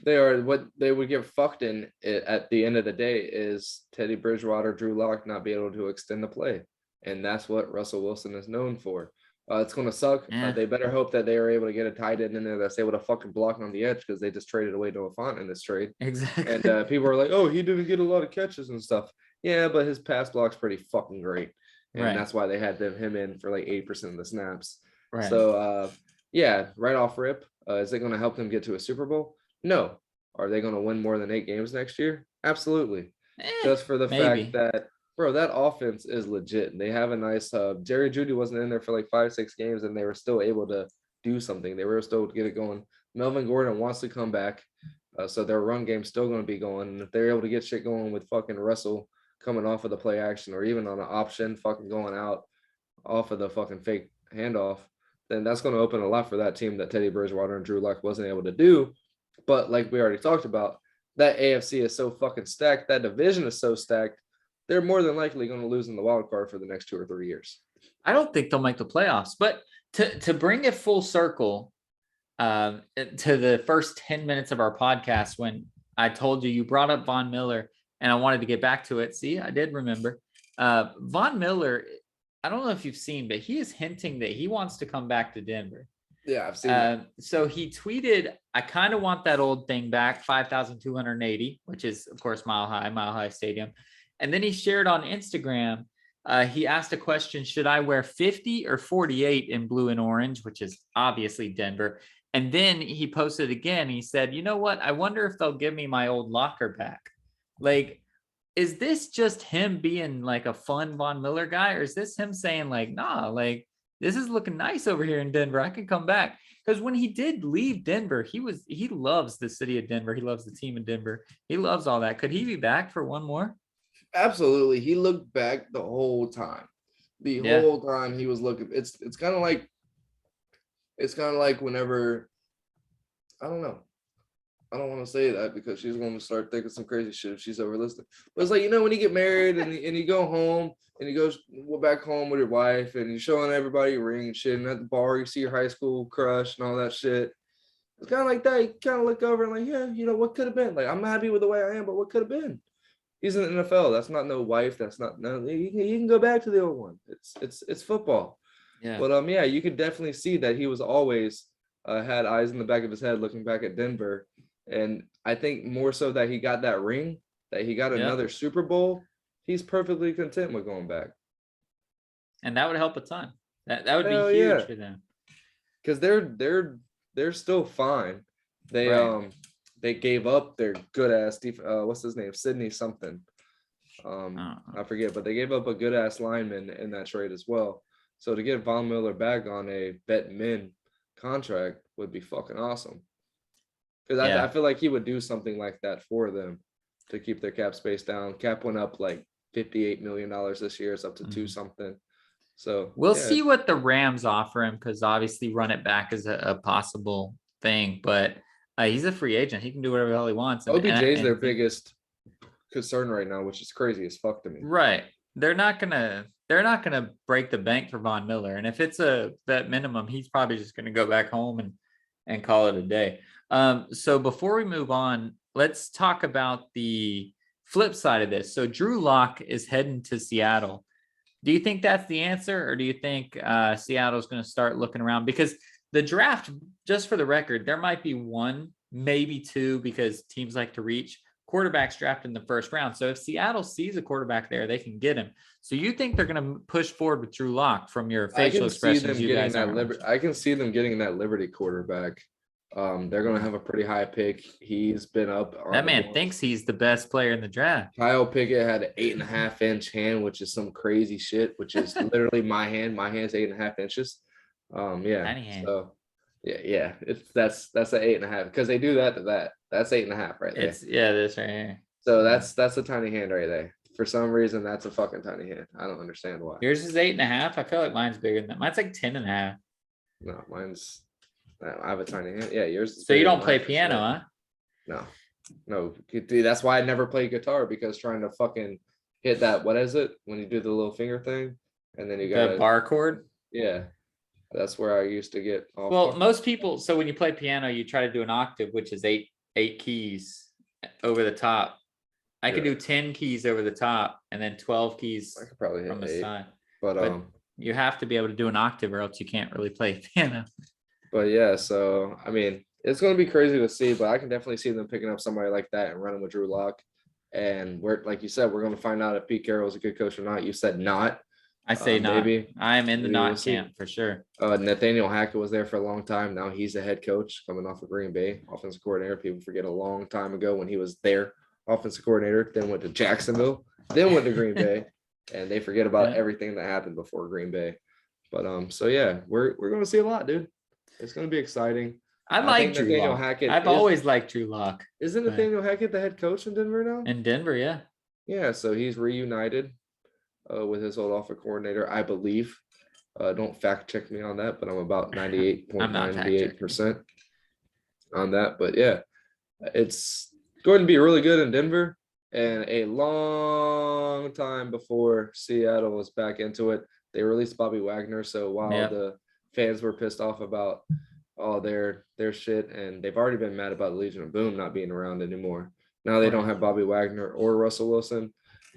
They are. What they would get fucked in at the end of the day is Teddy Bridgewater, Drew Locke not be able to extend the play, and that's what Russell Wilson is known for. It's going to suck. Yeah. They better hope that they are able to get a tight end in there that's able to fucking block on the edge, because they just traded away Noah Fant in this trade. Exactly. And people are like, oh, he didn't get a lot of catches and stuff. Yeah, but his pass block's pretty fucking great. And that's why they had him in for like 80% of the snaps. Right. So, yeah, right off rip, is it going to help them get to a Super Bowl? No. Are they going to win more than 8 games next year? Absolutely. Just for the fact that, bro, that offense is legit. They have a nice Jerry Jeudy wasn't in there for like 5-6 games, and they were still able to do something. They were still able to get it going. Melvin Gordon wants to come back, so their run game's still going to be going. And if they're able to get shit going with fucking Russell coming off of the play action, or even on an option fucking going out off of the fucking fake handoff, then that's going to open a lot for that team that Teddy Bridgewater and Drew Locke wasn't able to do. But like we already talked about, that AFC is so fucking stacked. That division is so stacked. They're more than likely going to lose in the wild card for the next 2 or 3 years. I don't think they'll make the playoffs. But to bring it full circle to the first 10 minutes of our podcast, when I told you brought up Von Miller, and I wanted to get back to it. See, I did remember. Von Miller, I don't know if you've seen, but he is hinting that he wants to come back to Denver. Yeah, I've seen that. So he tweeted, I kind of want that old thing back, 5,280, which is, of course, Mile High Stadium. And then he shared on Instagram, he asked a question, should I wear 50 or 48 in blue and orange, which is obviously Denver. And then he posted again. He said, you know what? I wonder if they'll give me my old locker back. Like, is this just him being like a fun Von Miller guy? Or is this him saying like, nah, like, this is looking nice over here in Denver. I can come back. Because when he did leave Denver, he loves the city of Denver. He loves the team in Denver. He loves all that. Could he be back for one more? Absolutely. He looked back the whole time. The whole time he was looking. It's kind of like whenever, I don't know. I don't want to say that because she's going to start thinking some crazy shit if she's over listening. But it's like, you know, when you get married and you go home and you go back home with your wife and you're showing everybody your ring and shit, and at the bar you see your high school crush and all that shit. It's kind of like that. You kind of look over and like, yeah, you know, what could have been? Like, I'm happy with the way I am, but what could have been? He's in the NFL. That's not no wife. That's not no. You can go back to the old one. It's football. Yeah. But yeah, you could definitely see that he was always had eyes in the back of his head looking back at Denver. And I think more so that he got that ring, that he got another Super Bowl, he's perfectly content with going back. And that would help a ton. That would be huge for them. Because they're still fine. They gave up their good ass what's his name? Sydney something. I forget, but they gave up a good ass lineman in that trade as well. So to get Von Miller back on a vet min contract would be fucking awesome. Because I feel like he would do something like that for them to keep their cap space down. Cap went up like $58 million this year. It's up to 2 something. So we'll see what the Rams offer him, because obviously run it back is a possible thing. But he's a free agent. He can do whatever the hell he wants. OBJ's their biggest concern right now, which is crazy as fuck to me. Right. They're not gonna break the bank for Von Miller. And if it's a vet minimum, he's probably just gonna go back home and call it a day. So before we move on, let's talk about the flip side of this. So Drew Locke is heading to Seattle. Do you think that's the answer, or do you think Seattle's going to start looking around? Because the draft, just for the record, there might be 1, maybe 2, because teams like to reach quarterbacks drafted in the first round. So if Seattle sees a quarterback there, they can get him. So you think they're going to push forward with Drew Locke from your facial expressions? I can see them getting that Liberty quarterback. They're going to have a pretty high pick. He's been up. That man thinks he's the best player in the draft. Kyle Pickett had an 8.5-inch hand, which is some crazy shit, which is literally my hand. My hand's 8.5 inches. Tiny hand. So yeah. That's an 8.5 because they do that to that. That's 8.5 right there. This right here. So that's a tiny hand right there. For some reason, that's a fucking tiny hand. I don't understand why. Yours is 8.5. I feel like mine's bigger than that. Mine's like 10.5. No, mine's I have a tiny hand. Yeah, yours is So you bigger don't than play mine for piano, sure. huh? No, dude, that's why I never play guitar, because trying to fucking hit that, what is it when you do the little finger thing, and then you The gotta, bar chord. yeah, that's where I used to get all Well, fucked. most people. So when you play piano, you try to do an octave, which is eight keys over the top. I could Yeah. do 10 keys over the top and then 12 keys I could probably hit from the 8, side. but But you have to be able to do an octave or else you can't really play piano. But yeah, so I mean, it's going to be crazy to see, but I can definitely see them picking up somebody like that and running with Drew Locke. And we're, like you said, we're going to find out if Pete Carroll is a good coach or not. You said not. I say not. Maybe I'm in the maybe we'll not see. camp for sure. Nathaniel Hackett was there for a long time. Now he's a head coach coming off of Green Bay, offensive coordinator. People forget a long time ago when he was there, offensive coordinator, then went to Jacksonville, then went to Green Bay, and they forget about everything that happened before Green Bay. But so yeah, we're going to see a lot, dude. It's going to be exciting. I like Drew Nathaniel Locke. Hackett. I've always liked Drew Locke. Isn't Nathaniel Hackett the head coach in Denver now? In Denver, yeah. Yeah, so he's reunited with his old offensive coordinator, I believe. Don't fact check me on that, but I'm about 98.98% on that. But yeah, it's going to be really good in Denver, and a long time before Seattle was back into it. They released Bobby Wagner, so while the fans were pissed off about all their shit, and they've already been mad about the Legion of Boom not being around anymore. Now they don't have Bobby Wagner or Russell Wilson.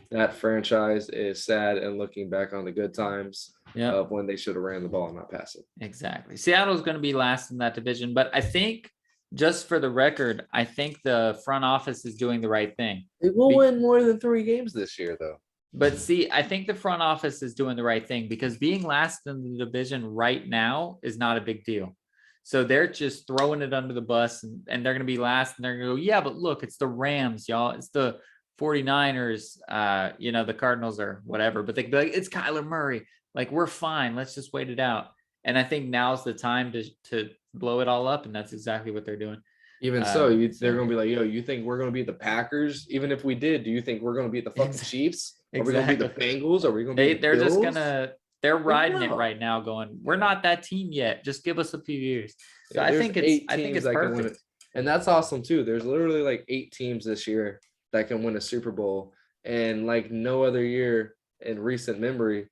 That franchise is sad and looking back on the good times of when they should have ran the ball and not pass it. Exactly. Seattle's going to be last in that division, but I think, just for the record, I think the front office is doing the right thing. They will win more than 3 games this year, though. But see, I think the front office is doing the right thing, because being last in the division right now is not a big deal. So they're just throwing it under the bus, and they're going to be last, and they're going to go, yeah, but look, it's the Rams, y'all. It's the 49ers, the Cardinals or whatever, but they be like, it's Kyler Murray. Like, we're fine. Let's just wait it out. And I think now's the time to blow it all up. And that's exactly what they're doing. Even so, they're going to be like, yo, you think we're going to beat the Packers? Even if we did, do you think we're going to beat the fucking Chiefs? Are we going to beat the Bengals? Are we going to beat the Bills? They're just going to, they're riding it right now going, we're not that team yet. Just give us a few years. So I think it's perfect. And that's awesome too. There's literally like 8 teams this year that can win a Super Bowl. And like no other year in recent memory,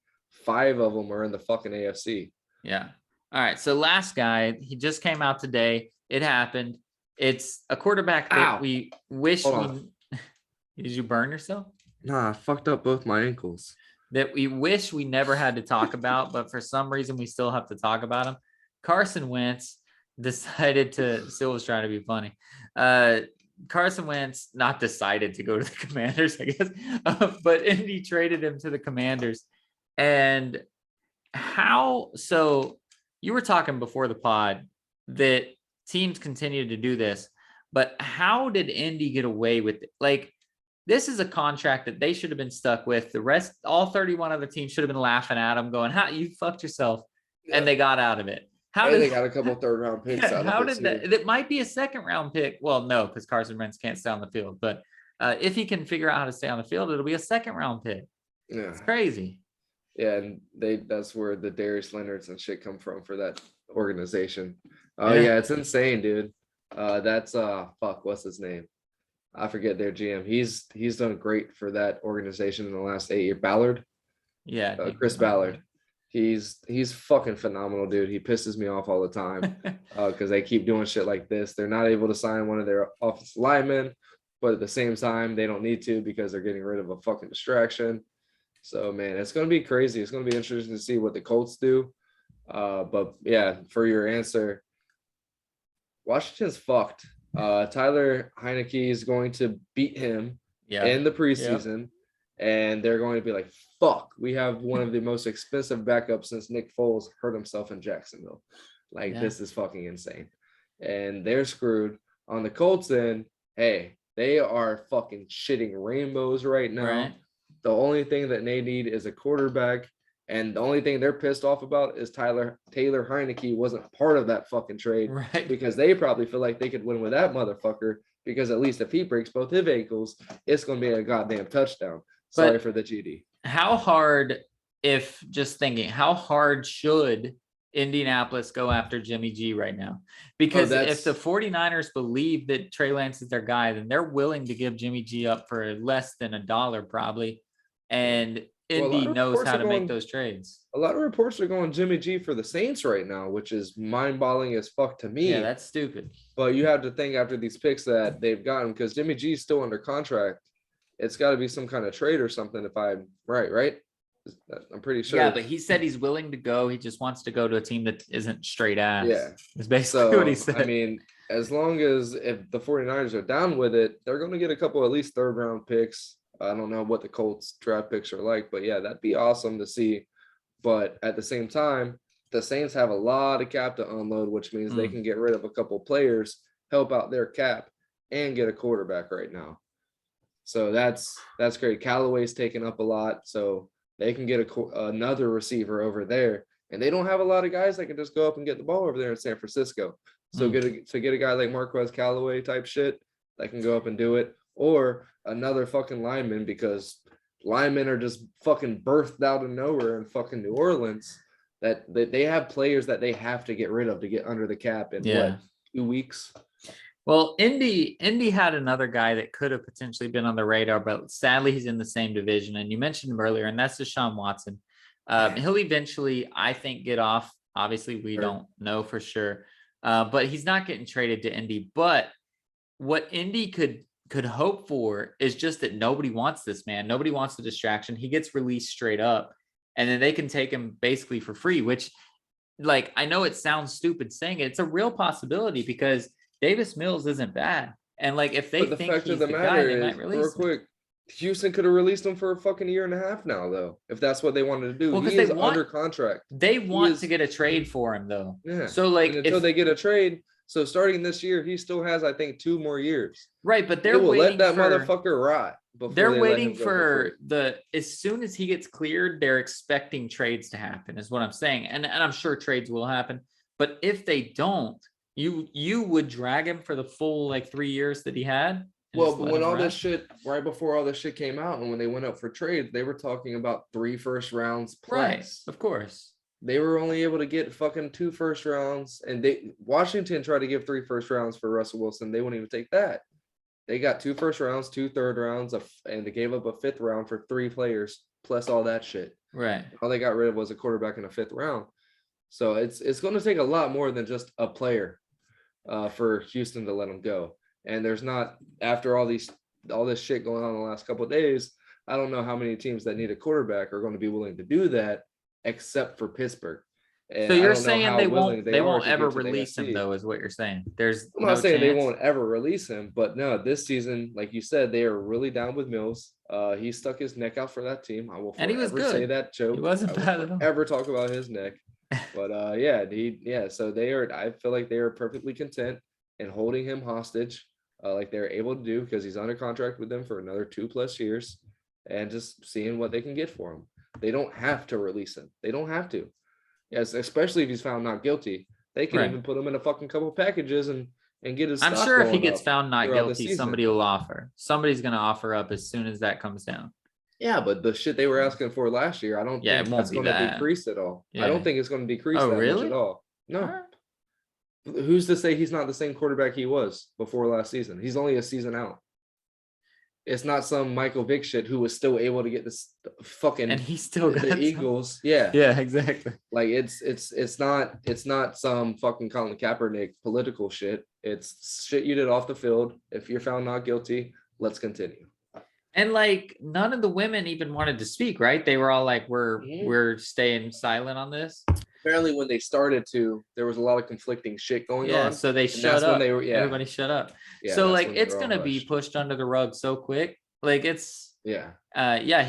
5 of them are in the fucking AFC. Yeah. All right. So last guy, he just came out today. It happened. It's a quarterback that we wish Did you burn yourself? Nah, I fucked up both my ankles. That we wish we never had to talk about, but for some reason we still have to talk about him. Carson Wentz decided to, still was trying to be funny. Carson Wentz not decided to go to the Commanders, I guess, but Indy traded him to the Commanders. And so you were talking before the pod that teams continue to do this, but how did Indy get away with it? Like, this is a contract that they should have been stuck with. The rest, all 31 other teams should have been laughing at them, going, "How you fucked yourself," and they got out of it. They got a couple 3rd-round picks out of it. How did that? It might be a 2nd-round pick. Well, no, because Carson Wentz can't stay on the field. But if he can figure out how to stay on the field, it'll be a 2nd-round pick. Yeah, it's crazy. Yeah, and that's where the Darius Leonards and shit come from for that organization. Yeah, it's insane, dude. That's what's his name? I forget their GM. He's done great for that organization in the last 8 years. Ballard. Yeah, Chris Ballard. He's fucking phenomenal, dude. He pisses me off all the time because they keep doing shit like this. They're not able to sign one of their offensive linemen, but at the same time, they don't need to because they're getting rid of a fucking distraction. So, man, it's going to be crazy. It's going to be interesting to see what the Colts do. But, yeah, for your answer, Washington's fucked. Tyler Heineke is going to beat him in the preseason, and they're going to be like, fuck, we have one of the most expensive backups since Nick Foles hurt himself in Jacksonville. Like, this is fucking insane. And they're screwed. On the Colts end, hey, they are fucking shitting rainbows right now. Right. The only thing that they need is a quarterback. And the only thing they're pissed off about is Taylor Heineke wasn't part of that fucking trade, because they probably feel like they could win with that motherfucker, because at least if he breaks both his ankles, it's going to be a goddamn touchdown. Sorry for the GD. How hard should Indianapolis go after Jimmy G right now. Because if the 49ers believe that Trey Lance is their guy, then they're willing to give Jimmy G up for less than $1 probably. And Indy knows how to make those trades. A lot of reports are going Jimmy G for the Saints right now, which is mind-boggling as fuck to me. Yeah, that's stupid. But you have to think after these picks that they've gotten, because Jimmy G is still under contract. It's got to be some kind of trade or something if I'm right? I'm pretty sure. Yeah, but he said he's willing to go. He just wants to go to a team that isn't straight ass. Yeah. It's basically what he said. I mean, as long as if the 49ers are down with it, they're going to get a couple at least third-round picks. I don't know what the Colts draft picks are like, but yeah, that'd be awesome to see. But at the same time, the Saints have a lot of cap to unload, which means they can get rid of a couple players, help out their cap, and get a quarterback right now. So that's great. Callaway's taken up a lot, so they can get another receiver over there, and they don't have a lot of guys that can just go up and get the ball over there in San Francisco. So get a guy like Marquez Callaway type shit that can go up and do it, or another fucking lineman, because linemen are just fucking birthed out of nowhere in fucking New Orleans. That they have players that they have to get rid of to get under the cap in 2 weeks. Well, Indy had another guy that could have potentially been on the radar, but sadly he's in the same division. And you mentioned him earlier, and that's Deshaun Watson. He'll eventually, I think, get off. Obviously, we don't know for sure, but he's not getting traded to Indy. But what Indy could hope for is just that nobody wants this man. Nobody wants the distraction. He gets released straight up, and then they can take him basically for free, which, like, I know it sounds stupid saying it. It's a real possibility because Davis Mills isn't bad. And like, if they think he's the guy, they might release him. Houston could have released him for a fucking year and a half now, though, if that's what they wanted to do. Well, he is under contract. They want to get a trade for him, though. Yeah. So like, until they get a trade. So starting this year, he still has, I think, 2 more years. Right, but they will let that motherfucker rot. They're waiting for as soon as he gets cleared, they're expecting trades to happen, is what I'm saying. And I'm sure trades will happen. But if they don't, you would drag him for the full like 3 years that he had. Well, but when all this shit, right before all this shit came out, and when they went up for trades, they were talking about 3 first rounds plus. Right, of course. They were only able to get fucking 2 first rounds, and Washington tried to give 3 first rounds for Russell Wilson. They wouldn't even take that. They got 2 first rounds, 2 third rounds, and they gave up a 5th round for 3 players plus all that shit. Right. All they got rid of was a quarterback in a 5th round. So it's going to take a lot more than just a player for Houston to let him go. And there's not, after all this shit going on in the last couple of days, I don't know how many teams that need a quarterback are going to be willing to do that, except for Pittsburgh. And so you're saying they won't ever release him, though, is what you're saying. I'm not saying they won't ever release him, but no, this season, like you said, they are really down with Mills. He stuck his neck out for that team. I will forever say that joke. He wasn't bad at all. Ever talk about his neck. But so they are, I feel like they are perfectly content in holding him hostage, like they're able to do, because he's under contract with them for another 2+ years, and just seeing what they can get for him. They don't have to release him. They don't have to. Yes, especially if he's found not guilty. They can even put him in a fucking couple packages and get his stock. I'm sure if he gets found not guilty, somebody will offer. Somebody's going to offer up as soon as that comes down. Yeah, but the shit they were asking for last year, I don't think that's going to decrease at all. Yeah. I don't think it's going to decrease that much at all. No. Who's to say he's not the same quarterback he was before last season? He's only a season out. It's not some Michael Vick shit who was still able to get this fucking, and he still got the Eagles. Yeah, exactly. Like it's not some fucking Colin Kaepernick political shit. It's shit you did off the field. If you're found not guilty, let's continue. And like, none of the women even wanted to speak, right? They were all like, we're staying silent on this. Apparently when they started to, there was a lot of conflicting shit going on. Yeah, so they shut up. Everybody shut up. Yeah, so like, it's going to be pushed under the rug so quick. Like it's, he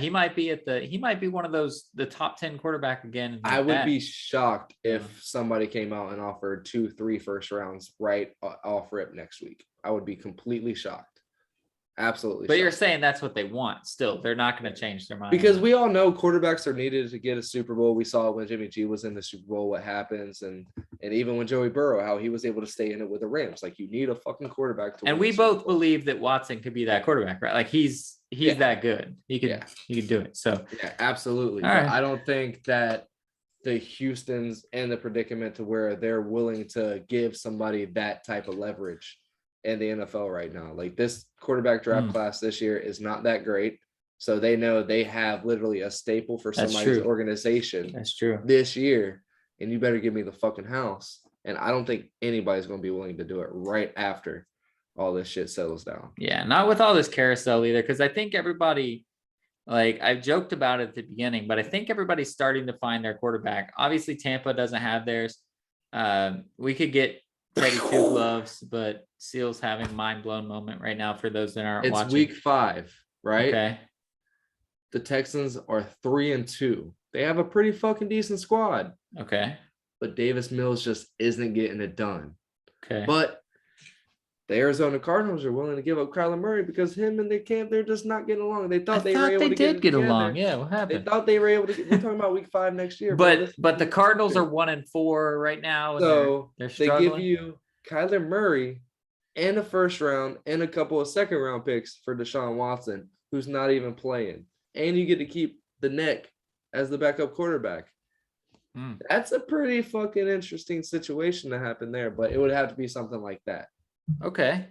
might be one of those, the top 10 quarterback again. I would be shocked if somebody came out and offered 2-3 first rounds right off rip next week. I would be completely shocked. Absolutely. But you're saying that's what they want still. They're not going to change their mind. Because we all know quarterbacks are needed to get a Super Bowl. We saw when Jimmy G was in the Super Bowl what happens. And even when Joey Burrow, how he was able to stay in it with the Rams. Like, you need a fucking quarterback to win. And we both believe that Watson could be that quarterback, right? Like he's that good. He could do it. So yeah, absolutely. Right. I don't think that the Houstons and the predicament to where they're willing to give somebody that type of leverage in the NFL right now. Like this quarterback draft class this year is not that great. So they know they have literally a staple for somebody's organization this year. And you better give me the fucking house. And I don't think anybody's going to be willing to do it right after all this shit settles down. Yeah, not with all this carousel either, because I think everybody, like I've joked about it at the beginning, but I think everybody's starting to find their quarterback. Obviously, Tampa doesn't have theirs. We could get Teddy Two Gloves, but Seal's having a mind-blown moment right now for those that aren't watching. It's week 5, right? Okay. The Texans are 3-2. They have a pretty fucking decent squad. Okay. But Davis Mills just isn't getting it done. Okay. But the Arizona Cardinals are willing to give up Kyler Murray because him and the camp, they're just not getting along. They thought they were able to get along. Yeah, what happened? They thought they were able to we're talking about week 5 next year. But the Cardinals are 1-4 right now. So they're struggling. They give you Kyler Murray and a first round and a couple of second round picks for Deshaun Watson, who's not even playing. And you get to keep the neck as the backup quarterback. That's a pretty fucking interesting situation to happen there, but it would have to be something like that. Okay.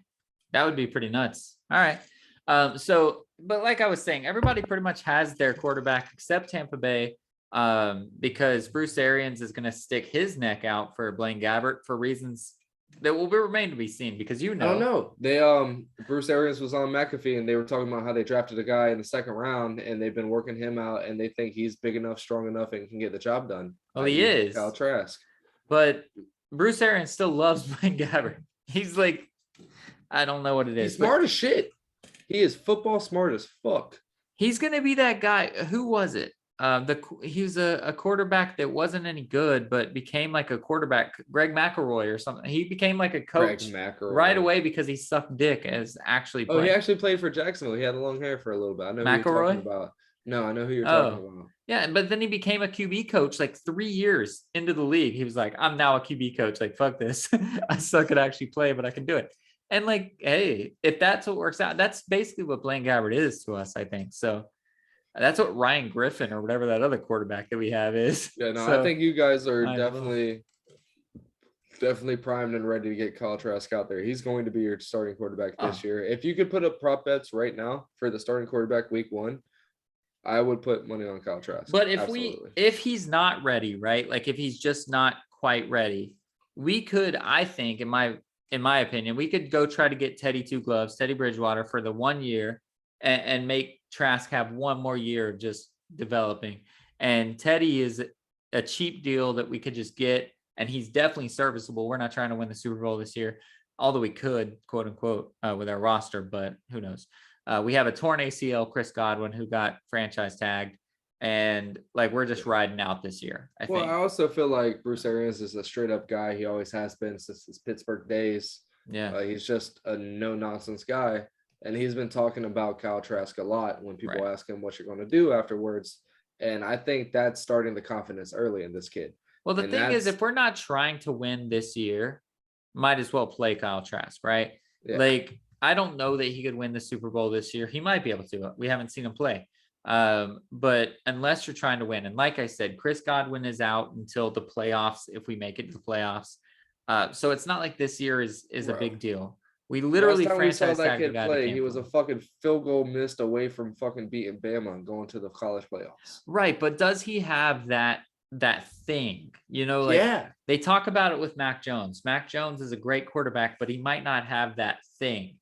That would be pretty nuts. All right. But like I was saying, everybody pretty much has their quarterback except Tampa Bay, because Bruce Arians is going to stick his neck out for Blaine Gabbert for reasons that will remain to be seen, because I don't know. They Bruce Arians was on McAfee and they were talking about how they drafted a guy in the second round and they've been working him out and they think he's big enough, strong enough, and can get the job done. Well, he is. Kyle Trask. But Bruce Arians still loves Blaine Gabbert. He's like, I don't know what it is. He's smart as shit. He is football smart as fuck. He's gonna be that guy. Who was it? He was a quarterback that wasn't any good, but became like a quarterback. Greg McElroy or something. He became like a coach right away because he sucked dick as actually playing. Oh, he actually played for Jacksonville. He had long hair for a little bit. I know who you're talking about. No, I know who you're talking about. Yeah, but then he became a QB coach like 3 years into the league. He was like, I'm now a QB coach. Like, fuck this. I suck at actually play, but I can do it. And like, hey, if that's what works out, that's basically what Blaine Gabbert is to us, I think. So that's what Ryan Griffin or whatever that other quarterback that we have is. Yeah, no, I think you guys are definitely primed and ready to get Kyle Trask out there. He's going to be your starting quarterback this year. If you could put up prop bets right now for the starting quarterback week 1, I would put money on Kyle Trask. But if he's not ready, right? Like if he's just not quite ready, we could, I think, in my opinion, we could go try to get Teddy Two Gloves, Teddy Bridgewater for the 1 year and make Trask have one more year of just developing. And Teddy is a cheap deal that we could just get, and he's definitely serviceable. We're not trying to win the Super Bowl this year, although we could, quote unquote, with our roster, but who knows? We have a torn ACL, Chris Godwin, who got franchise tagged, and like we're just riding out this year. I think. I also feel like Bruce Arians is a straight up guy. He always has been since his Pittsburgh days. Yeah, he's just a no nonsense guy, and he's been talking about Kyle Trask a lot when people ask him what you're going to do afterwards. And I think that's starting the confidence early in this kid. Well, the thing is, if we're not trying to win this year, might as well play Kyle Trask, right? Yeah. Like, I don't know that he could win the Super Bowl this year. He might be able to. We haven't seen him play. But unless you're trying to win, and like I said, Chris Godwin is out until the playoffs, if we make it to the playoffs. So it's not like this year is a big deal. We literally franchise tagged the guy play. He was a fucking field goal missed away from fucking beating Bama and going to the college playoffs. Right, but does he have that thing? You know, like they talk about it with Mac Jones. Mac Jones is a great quarterback, but he might not have that thing.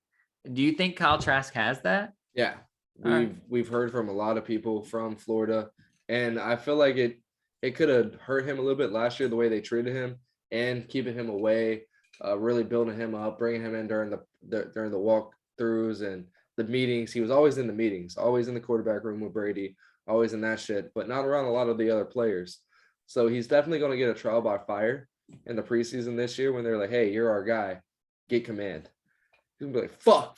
Do you think Kyle Trask has that? Yeah. We've heard from a lot of people from Florida, and I feel like it could have hurt him a little bit last year, the way they treated him and keeping him away, really building him up, bringing him in during the walkthroughs and the meetings. He was always in the meetings, always in the quarterback room with Brady, always in that shit, but not around a lot of the other players. So he's definitely going to get a trial by fire in the preseason this year when they're like, hey, you're our guy, get command. He's going to be like, fuck.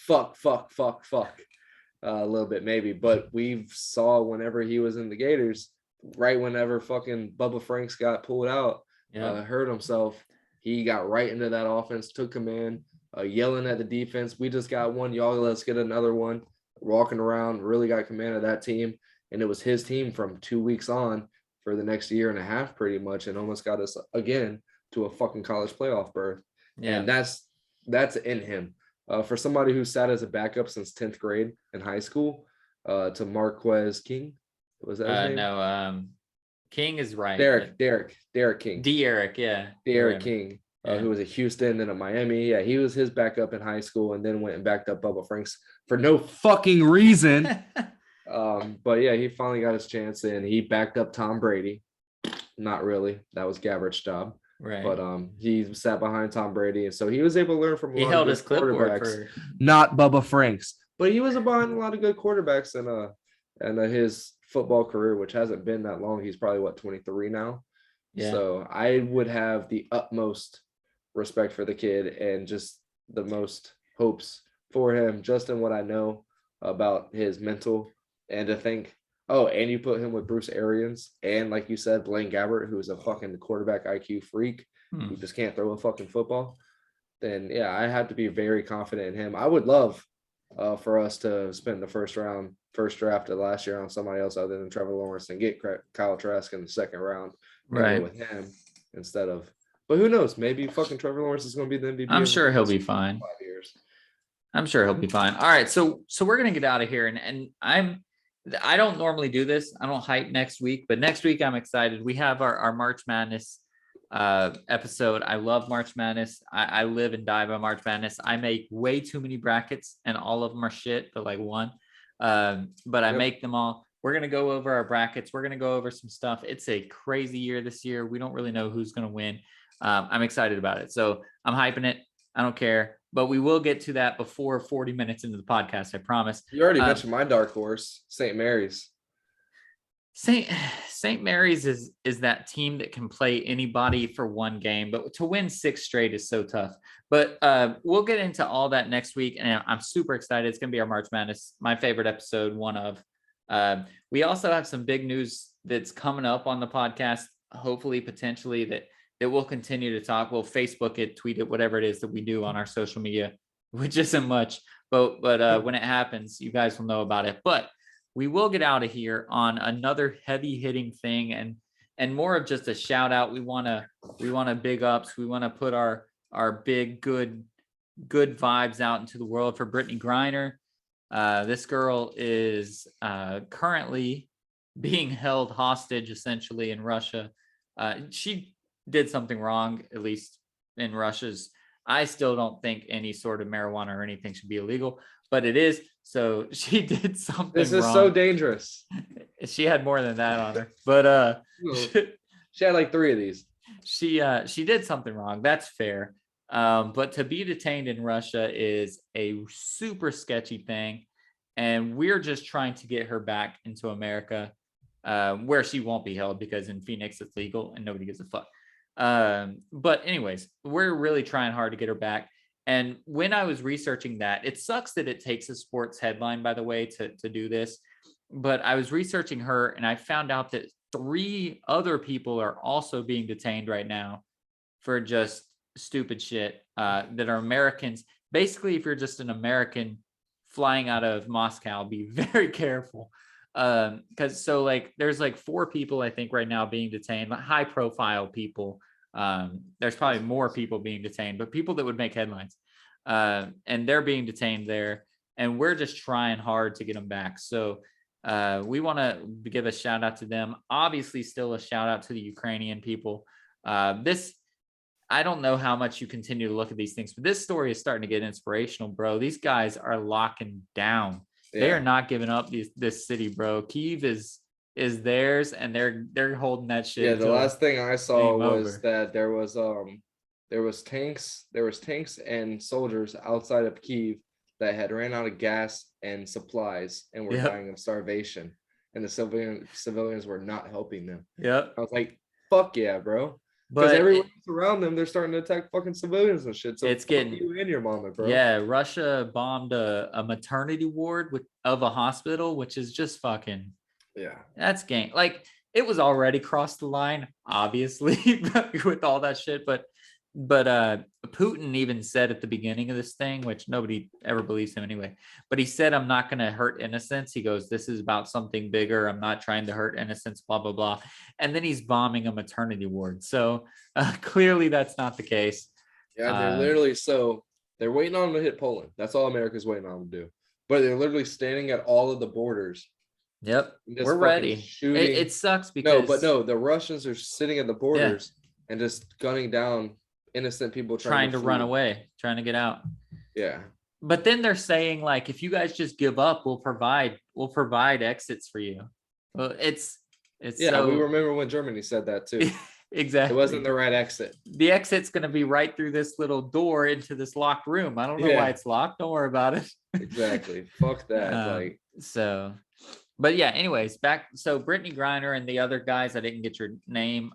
A little bit maybe, but we saw whenever he was in the Gators, right whenever fucking Bubba Franks got pulled out, hurt himself, he got right into that offense, took command, yelling at the defense, we just got one, y'all let's get another one, walking around, really got command of that team, and it was his team from 2 weeks on, for the next year and a half, pretty much, and almost got us again to a fucking college playoff berth. Yeah. And that's in him. For somebody who sat as a backup since 10th grade in high school, to Marquez King. Was that his name? No, King is right. Derek King. Derek King, who was at Houston, then at Miami. Yeah, he was his backup in high school and then went and backed up Bubba Franks for no fucking reason. But yeah, he finally got his chance and he backed up Tom Brady. Not really. That was Gabbert's job. Right. But he sat behind Tom Brady, and so he was able to learn from a lot held of his clipboard quarterbacks. Not Bubba Franks, but he was behind a lot of good quarterbacks and his football career, which hasn't been that long. He's probably 23 now. Yeah. So I would have the utmost respect for the kid and just the most hopes for him, just in what I know about his mental, and to think, oh, and you put him with Bruce Arians and, like you said, Blaine Gabbert, who is a fucking quarterback IQ freak who just can't throw a fucking football, then yeah, I have to be very confident in him. I would love for us to spend the first draft of last year on somebody else other than Trevor Lawrence and get Kyle Trask in the second round, right, with him instead of. But who knows? Maybe fucking Trevor Lawrence is going to be the MVP. I'm sure he'll be fine. 5 years. I'm sure he'll be fine. All right, so we're gonna get out of here, and I don't normally do this. I don't hype next week, but next week I'm excited. We have our March Madness episode. I love March Madness. I live and die by March Madness. I make way too many brackets, and all of them are shit, but like one. But I make them all. We're going to go over our brackets. We're going to go over some stuff. It's a crazy year this year. We don't really know who's going to win. I'm excited about it. So I'm hyping it. I don't care. But we will get to that before 40 minutes into the podcast, I promise. You already mentioned my dark horse, St. Mary's. St. Mary's is that team that can play anybody for one game, but to win 6 straight is so tough. But we'll get into all that next week, and I'm super excited. It's going to be our March Madness, my favorite episode, one of. We also have some big news that's coming up on the podcast, hopefully, potentially, that we'll continue to talk. We'll Facebook it, tweet it, whatever it is that we do on our social media, which isn't much, but when it happens, you guys will know about it. But we will get out of here on another heavy hitting thing and more of just a shout out. We want to big ups. We want to put our big, good vibes out into the world for Brittany Griner. This girl is currently being held hostage essentially in Russia. She did something wrong, at least in Russia's. I still don't think any sort of marijuana or anything should be illegal, but it is. So she did something This is wrong. So dangerous. She had more than that on her, but she had like 3 of these. She did something wrong. That's fair. But to be detained in Russia is a super sketchy thing. And we're just trying to get her back into America, where she won't be held, because in Phoenix it's legal and nobody gives a fuck. But anyways, we're really trying hard to get her back. And when I was researching that, it sucks that it takes a sports headline, by the way, to do this. But I was researching her and I found out that 3 other people are also being detained right now for just stupid shit that are Americans. Basically, if you're just an American flying out of Moscow, be very careful. Because there's like 4 people, I think, right now being detained, high profile people. There's probably more people being detained, but people that would make headlines. And they're being detained there. And we're just trying hard to get them back. So we want to give a shout out to them. Obviously, still a shout out to the Ukrainian people. I don't know how much you continue to look at these things, but this story is starting to get inspirational, bro. These guys are locking down. Yeah. They are not giving up this city, bro. Kyiv is theirs, and they're holding that shit. Yeah, the last thing I saw was that there was tanks and soldiers outside of Kyiv that had ran out of gas and supplies and were dying of starvation, and the civilians were not helping them. Yep. I was like, fuck yeah, bro. Because everyone around them, they're starting to attack fucking civilians and shit. So it's getting you and your mama, bro. Yeah, Russia bombed a maternity ward of a hospital, which is just fucking. Yeah. That's gang. Like, it was already crossed the line, obviously, with all that shit. But Putin even said at the beginning of this thing, which nobody ever believes him anyway, but he said, I'm not going to hurt innocents. He goes, this is about something bigger. I'm not trying to hurt innocents, blah, blah, blah. And then he's bombing a maternity ward. So clearly that's not the case. Yeah, they're literally, so they're waiting on them to hit Poland. That's all America's waiting on them to do. But they're literally standing at all of the borders. Yep, we're ready. It sucks because the Russians are sitting at the borders and just gunning down innocent people trying to run away, trying to get out. Yeah. But then they're saying, like, if you guys just give up, we'll provide exits for you. Well, it's so, we remember when Germany said that too. Exactly. It wasn't the right exit. The exit's going to be right through this little door into this locked room. I don't know why it's locked. Don't worry about it. Exactly. Fuck that. But yeah, anyways, back. So Brittany Griner and the other guys, I didn't get your name.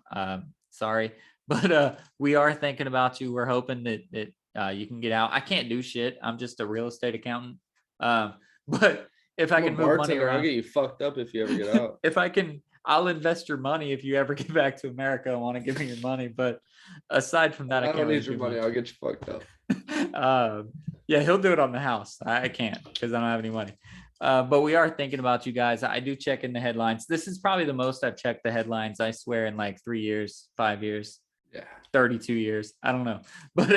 Sorry. But we are thinking about you. We're hoping that you can get out. I can't do shit. I'm just a real estate accountant. But if I can move money around, I'll get you fucked up if you ever get out. If I can, I'll invest your money if you ever get back to America and want to give me your money. But aside from that, I can't need your money. I'll get you fucked up. Yeah, he'll do it on the house. I can't because I don't have any money. But we are thinking about you guys. I do check in the headlines. This is probably the most I've checked the headlines, I swear, in like 3 years, 5 years. 32 years. I don't know, but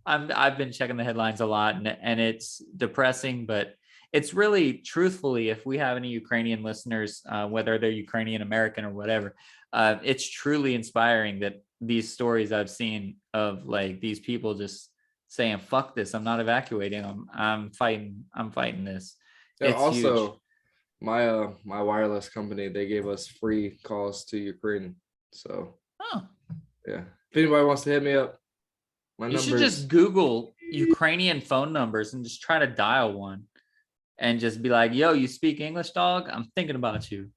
I've been checking the headlines a lot, and it's depressing, but it's really, truthfully, if we have any Ukrainian listeners, whether they're Ukrainian American or whatever, it's truly inspiring that these stories I've seen of like these people just saying, fuck this, I'm not evacuating. I'm fighting this. Yeah, also huge. My wireless company, they gave us free calls to Ukraine. So yeah, if anybody wants to hit me up, you should just Google Ukrainian phone numbers and just try to dial one and just be like, yo, you speak English, dog? I'm thinking about you.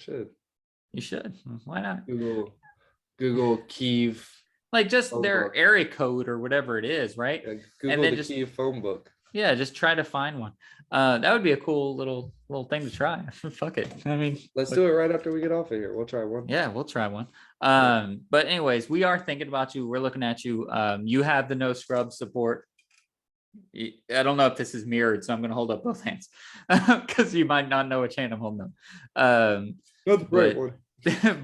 You should. Why not? Google Kyiv. Like just their book. Area code or whatever it is, right? Yeah, Google and then the Kyiv phone book. Yeah, just try to find one. That would be a cool little thing to try. Fuck it. I mean, let's do it right after we get off of here. We'll try one. Yeah, we'll try one. But anyways, we are thinking about you. We're looking at you. You have the no scrub support. I don't know if this is mirrored, so I'm going to hold up both hands because you might not know which hand I'm holding up. Not the right one.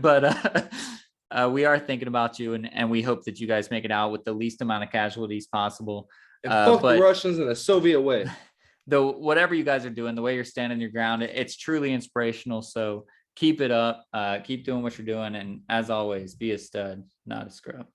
But we are thinking about you, and we hope that you guys make it out with the least amount of casualties possible. And fuck the Russians in a Soviet way. Though whatever you guys are doing, the way you're standing your ground, it's truly inspirational. So keep it up. Keep doing what you're doing. And as always, be a stud, not a scrub.